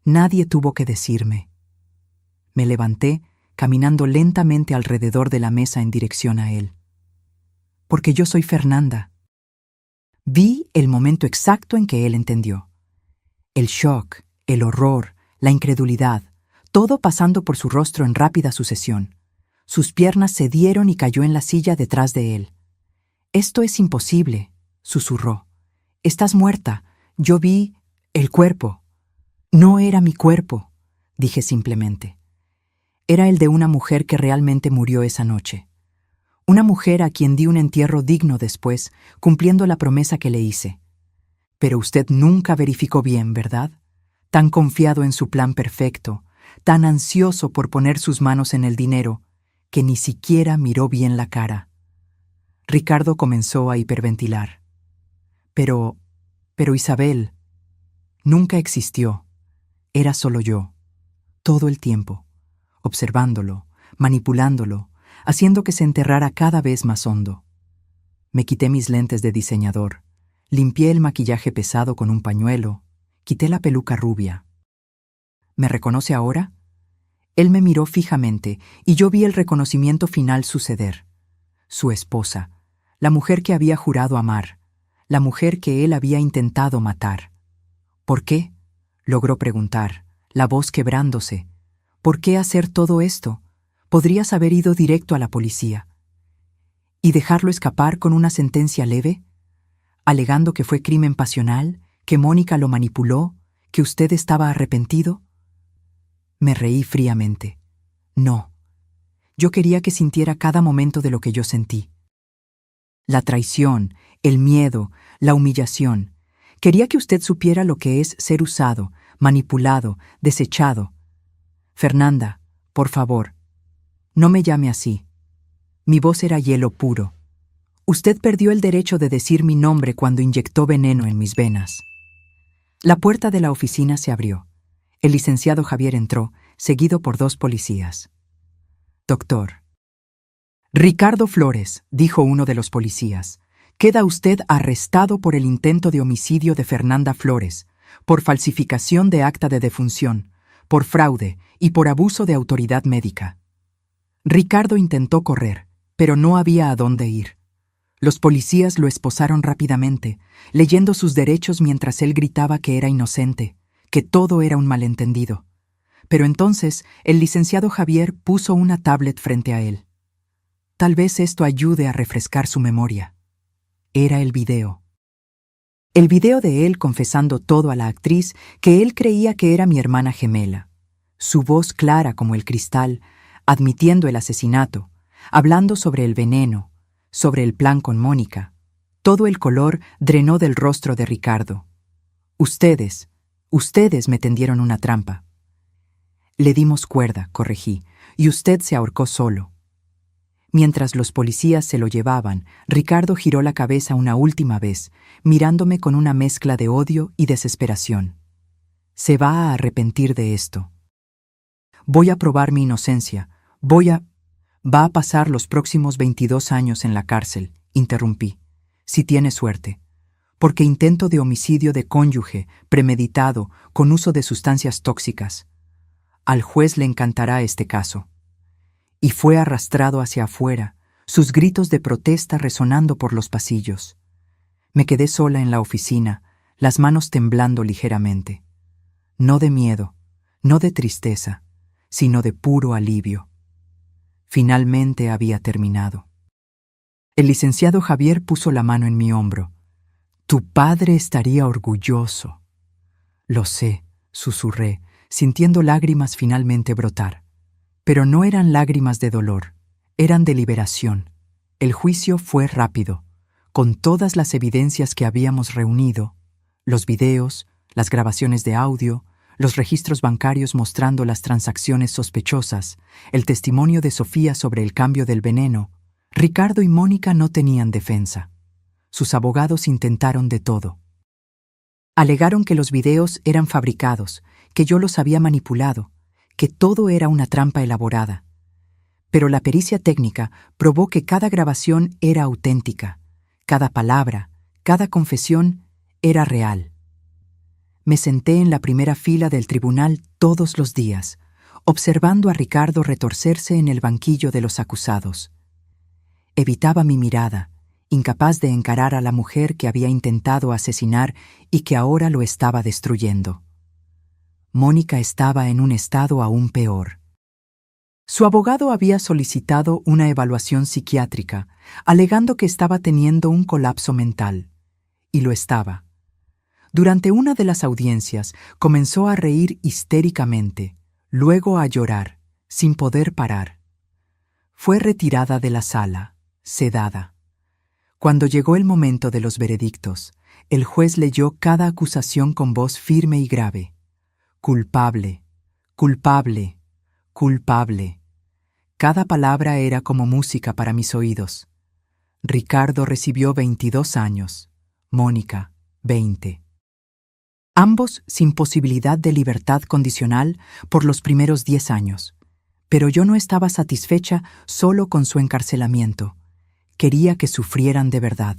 «Nadie tuvo que decirme». Me levanté, caminando lentamente alrededor de la mesa en dirección a él. «Porque yo soy Fernanda». Vi el momento exacto en que él entendió. El shock, el horror, la incredulidad, todo pasando por su rostro en rápida sucesión. Sus piernas cedieron y cayó en la silla detrás de él. «Esto es imposible», susurró. «Estás muerta. Yo vi el cuerpo». «No era mi cuerpo», dije simplemente. Era el de una mujer que realmente murió esa noche. Una mujer a quien di un entierro digno después, cumpliendo la promesa que le hice. Pero usted nunca verificó bien, ¿verdad? Tan confiado en su plan perfecto, tan ansioso por poner sus manos en el dinero, que ni siquiera miró bien la cara. Ricardo comenzó a hiperventilar. Pero Isabel, nunca existió. Era solo yo, todo el tiempo, observándolo, manipulándolo, haciendo que se enterrara cada vez más hondo. Me quité mis lentes de diseñador, limpié el maquillaje pesado con un pañuelo, quité la peluca rubia. ¿Me reconoce ahora? Él me miró fijamente y yo vi el reconocimiento final suceder. Su esposa, la mujer que había jurado amar, la mujer que él había intentado matar. ¿Por qué?, logró preguntar, la voz quebrándose. ¿Por qué hacer todo esto? Podrías haber ido directo a la policía. ¿Y dejarlo escapar con una sentencia leve? Alegando que fue crimen pasional, que Mónica lo manipuló, que usted estaba arrepentido. Me reí fríamente. No. Yo quería que sintiera cada momento de lo que yo sentí. La traición, el miedo, la humillación. Quería que usted supiera lo que es ser usado, manipulado, desechado. Fernanda, por favor, no me llame así. Mi voz era hielo puro. Usted perdió el derecho de decir mi nombre cuando inyectó veneno en mis venas. La puerta de la oficina se abrió. El licenciado Javier entró, seguido por 2 policías. «Doctor». «Ricardo Flores», dijo uno de los policías, «queda usted arrestado por el intento de homicidio de Fernanda Flores, por falsificación de acta de defunción, por fraude y por abuso de autoridad médica». Ricardo intentó correr, pero no había a dónde ir. Los policías lo esposaron rápidamente, leyendo sus derechos mientras él gritaba que era inocente, que todo era un malentendido. Pero entonces el licenciado Javier puso una tablet frente a él. Tal vez esto ayude a refrescar su memoria. Era el video. El video de él confesando todo a la actriz que él creía que era mi hermana gemela. Su voz clara como el cristal, admitiendo el asesinato, hablando sobre el veneno, sobre el plan con Mónica. Todo el color drenó del rostro de Ricardo. Ustedes me tendieron una trampa. Le dimos cuerda, corregí, y usted se ahorcó solo. Mientras los policías se lo llevaban, Ricardo giró la cabeza una última vez, mirándome con una mezcla de odio y desesperación. Se va a arrepentir de esto. Voy a probar mi inocencia. Va a pasar los próximos 22 años en la cárcel, interrumpí, si tiene suerte. Porque intento de homicidio de cónyuge, premeditado, con uso de sustancias tóxicas. Al juez le encantará este caso. Y fue arrastrado hacia afuera, sus gritos de protesta resonando por los pasillos. Me quedé sola en la oficina, las manos temblando ligeramente. No de miedo, no de tristeza, sino de puro alivio. Finalmente había terminado. El licenciado Javier puso la mano en mi hombro. Tu padre estaría orgulloso. Lo sé, susurré, sintiendo lágrimas finalmente brotar. Pero no eran lágrimas de dolor, eran de liberación. El juicio fue rápido, con todas las evidencias que habíamos reunido, los videos, las grabaciones de audio, los registros bancarios mostrando las transacciones sospechosas, el testimonio de Sofía sobre el cambio del veneno. Ricardo y Mónica no tenían defensa. Sus abogados intentaron de todo. Alegaron que los videos eran fabricados, que yo los había manipulado, que todo era una trampa elaborada. Pero la pericia técnica probó que cada grabación era auténtica, cada palabra, cada confesión era real. Me senté en la primera fila del tribunal todos los días, observando a Ricardo retorcerse en el banquillo de los acusados. Evitaba mi mirada, incapaz de encarar a la mujer que había intentado asesinar y que ahora lo estaba destruyendo. Mónica estaba en un estado aún peor. Su abogado había solicitado una evaluación psiquiátrica, alegando que estaba teniendo un colapso mental. Y lo estaba. Durante una de las audiencias comenzó a reír histéricamente, luego a llorar, sin poder parar. Fue retirada de la sala, sedada. Cuando llegó el momento de los veredictos, el juez leyó cada acusación con voz firme y grave. Culpable, culpable, culpable. Cada palabra era como música para mis oídos. Ricardo recibió 22 años, Mónica, 20. Ambos sin posibilidad de libertad condicional por los primeros 10 años. Pero yo no estaba satisfecha solo con su encarcelamiento. Quería que sufrieran de verdad.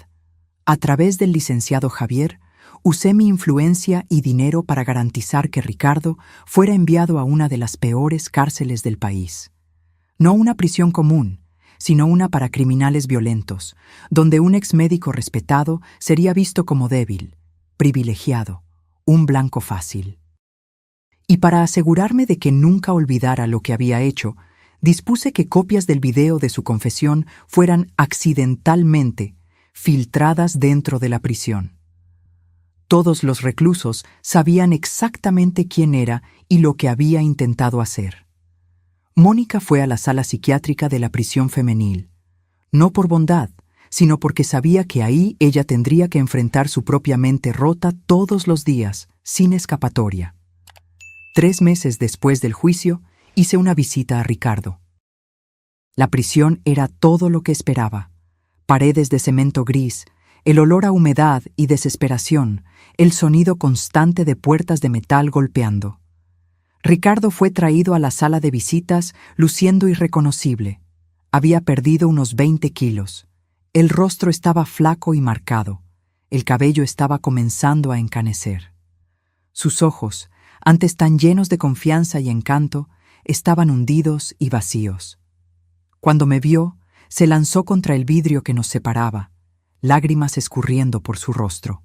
A través del licenciado Javier, usé mi influencia y dinero para garantizar que Ricardo fuera enviado a una de las peores cárceles del país. No una prisión común, sino una para criminales violentos, donde un exmédico respetado sería visto como débil, privilegiado, un blanco fácil. Y para asegurarme de que nunca olvidara lo que había hecho, dispuse que copias del video de su confesión fueran accidentalmente filtradas dentro de la prisión. Todos los reclusos sabían exactamente quién era y lo que había intentado hacer. Mónica fue a la sala psiquiátrica de la prisión femenil, no por bondad, sino porque sabía que ahí ella tendría que enfrentar su propia mente rota todos los días, sin escapatoria. 3 meses después del juicio, hice una visita a Ricardo. La prisión era todo lo que esperaba. Paredes de cemento gris, el olor a humedad y desesperación, el sonido constante de puertas de metal golpeando. Ricardo fue traído a la sala de visitas luciendo irreconocible. Había perdido unos 20 kilos. El rostro estaba flaco y marcado. El cabello estaba comenzando a encanecer. Sus ojos, antes tan llenos de confianza y encanto, estaban hundidos y vacíos. Cuando me vio, se lanzó contra el vidrio que nos separaba. lágrimas escurriendo por su rostro.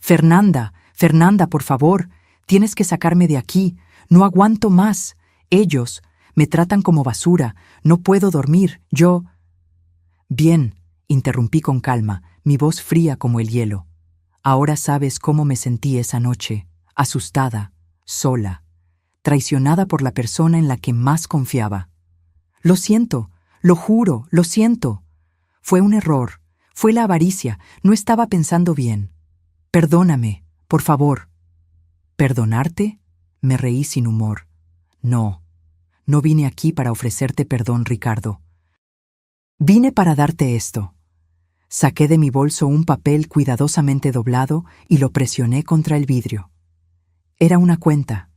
Fernanda, Fernanda, por favor, tienes que sacarme de aquí. No aguanto más. Ellos me tratan como basura. No puedo dormir. Yo... Bien, interrumpí con calma, mi voz fría como el hielo. Ahora sabes cómo me sentí esa noche, asustada, sola, traicionada por la persona en la que más confiaba. Lo siento, lo juro, lo siento. Fue un error, fue la avaricia, no estaba pensando bien. Perdóname, por favor. ¿Perdonarte? Me reí sin humor. No, no vine aquí para ofrecerte perdón, Ricardo. Vine para darte esto. Saqué de mi bolso un papel cuidadosamente doblado y lo presioné contra el vidrio. Era una cuenta,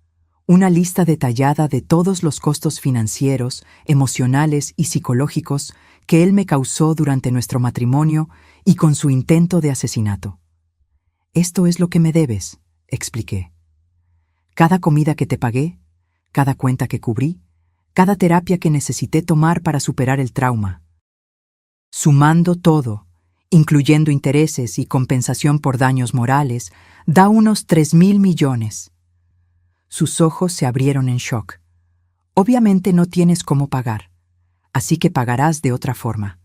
una lista detallada de todos los costos financieros, emocionales y psicológicos que él me causó durante nuestro matrimonio y con su intento de asesinato. Esto es lo que me debes, expliqué. Cada comida que te pagué, cada cuenta que cubrí, cada terapia que necesité tomar para superar el trauma. Sumando todo, incluyendo intereses y compensación por daños morales, da unos 3.000 millones. Sus ojos se abrieron en shock. Obviamente no tienes cómo pagar, así que pagarás de otra forma.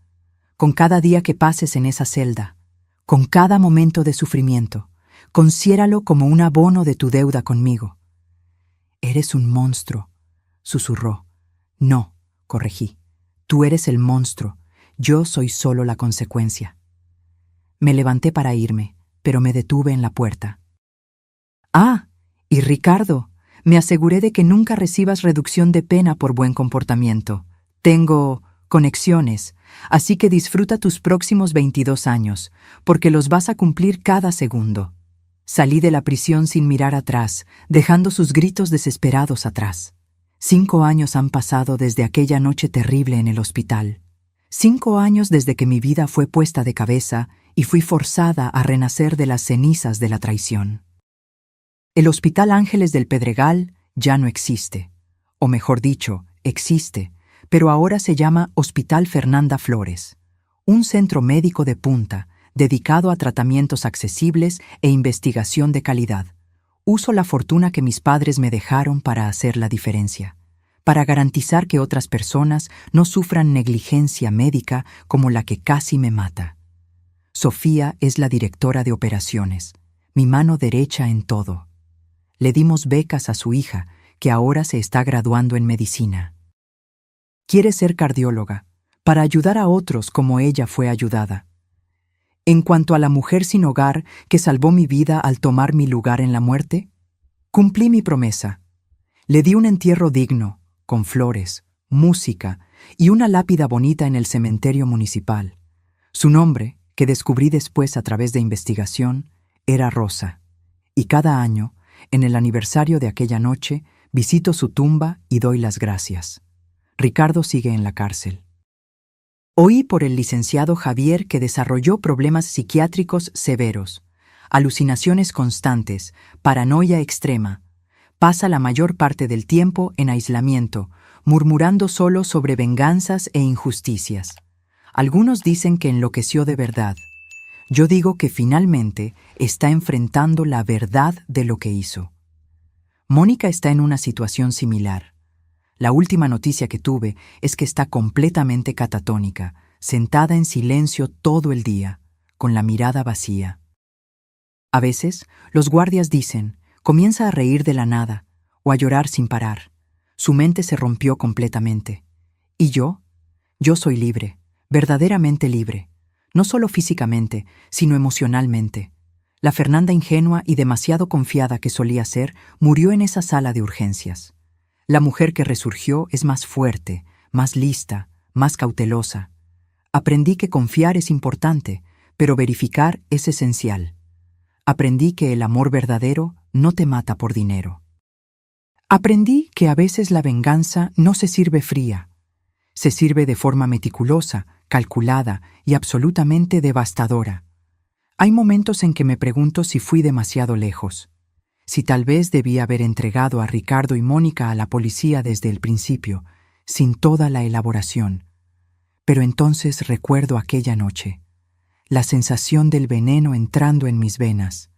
Con cada día que pases en esa celda, con cada momento de sufrimiento, considéralo como un abono de tu deuda conmigo. Eres un monstruo, susurró. No, corregí. Tú eres el monstruo, yo soy solo la consecuencia. Me levanté para irme, pero me detuve en la puerta. Ah, y Ricardo, me aseguré de que nunca recibas reducción de pena por buen comportamiento. Tengo conexiones, así que disfruta tus próximos 22 años, porque los vas a cumplir cada segundo. Salí de la prisión sin mirar atrás, dejando sus gritos desesperados atrás. 5 años han pasado desde aquella noche terrible en el hospital. 5 años desde que mi vida fue puesta de cabeza y fui forzada a renacer de las cenizas de la traición. El Hospital Ángeles del Pedregal ya no existe, o mejor dicho, existe, pero ahora se llama Hospital Fernanda Flores, un centro médico de punta dedicado a tratamientos accesibles e investigación de calidad. Uso la fortuna que mis padres me dejaron para hacer la diferencia, para garantizar que otras personas no sufran negligencia médica como la que casi me mata. Sofía es la directora de operaciones, mi mano derecha en todo. Le dimos becas a su hija, que ahora se está graduando en medicina. Quiere ser cardióloga, para ayudar a otros como ella fue ayudada. En cuanto a la mujer sin hogar que salvó mi vida al tomar mi lugar en la muerte, cumplí mi promesa. Le di un entierro digno, con flores, música y una lápida bonita en el cementerio municipal. Su nombre, que descubrí después a través de investigación, era Rosa. Y cada año, en el aniversario de aquella noche, visito su tumba y doy las gracias. Ricardo sigue en la cárcel. Oí por el licenciado Javier que desarrolló problemas psiquiátricos severos, alucinaciones constantes, paranoia extrema. Pasa la mayor parte del tiempo en aislamiento, murmurando solo sobre venganzas e injusticias. Algunos dicen que enloqueció de verdad. Yo digo que finalmente está enfrentando la verdad de lo que hizo. Mónica está en una situación similar. La última noticia que tuve es que está completamente catatónica, sentada en silencio todo el día, con la mirada vacía. A veces, los guardias dicen, comienza a reír de la nada, o a llorar sin parar. Su mente se rompió completamente. ¿Y yo? Yo soy libre, verdaderamente libre. No solo físicamente, sino emocionalmente. La Fernanda ingenua y demasiado confiada que solía ser, murió en esa sala de urgencias. La mujer que resurgió es más fuerte, más lista, más cautelosa. Aprendí que confiar es importante, pero verificar es esencial. Aprendí que el amor verdadero no te mata por dinero. Aprendí que a veces la venganza no se sirve fría. Se sirve de forma meticulosa, calculada y absolutamente devastadora. Hay momentos en que me pregunto si fui demasiado lejos, si tal vez debía haber entregado a Ricardo y Mónica a la policía desde el principio, sin toda la elaboración. Pero entonces recuerdo aquella noche, la sensación del veneno entrando en mis venas,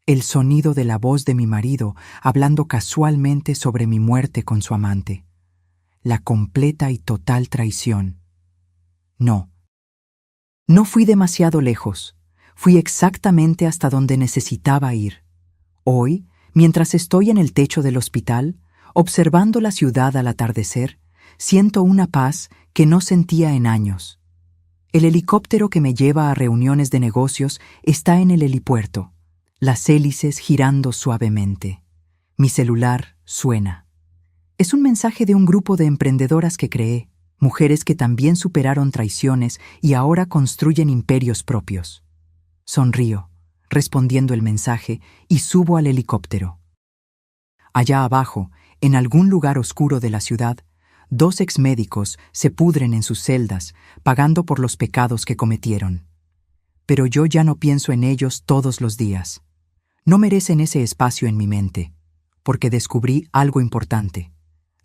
el sonido de la voz de mi marido hablando casualmente sobre mi muerte con su amante, la completa y total traición. No. No fui demasiado lejos. Fui exactamente hasta donde necesitaba ir. Hoy, mientras estoy en el techo del hospital, observando la ciudad al atardecer, siento una paz que no sentía en años. El helicóptero que me lleva a reuniones de negocios está en el helipuerto, las hélices girando suavemente. Mi celular suena. Es un mensaje de un grupo de emprendedoras que creé, mujeres que también superaron traiciones y ahora construyen imperios propios. Sonrío, respondiendo el mensaje, y subo al helicóptero. Allá abajo, en algún lugar oscuro de la ciudad, 2 exmédicos se pudren en sus celdas, pagando por los pecados que cometieron. Pero yo ya no pienso en ellos todos los días. No merecen ese espacio en mi mente, porque descubrí algo importante.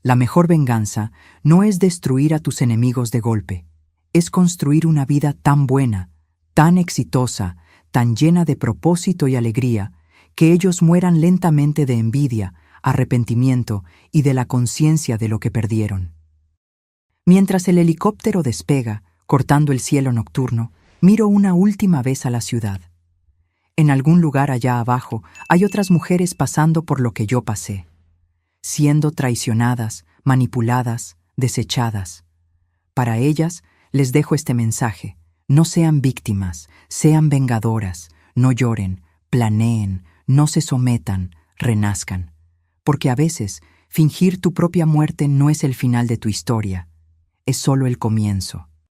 La mejor venganza no es destruir a tus enemigos de golpe, es construir una vida tan buena, tan exitosa, tan llena de propósito y alegría, que ellos mueran lentamente de envidia, arrepentimiento y de la conciencia de lo que perdieron. Mientras el helicóptero despega, cortando el cielo nocturno, miro una última vez a la ciudad. En algún lugar allá abajo hay otras mujeres pasando por lo que yo pasé, siendo traicionadas, manipuladas, desechadas. Para ellas les dejo este mensaje: no sean víctimas, sean vengadoras, no lloren, planeen, no se sometan, renazcan. Porque a veces, fingir tu propia muerte no es el final de tu historia, es solo el comienzo.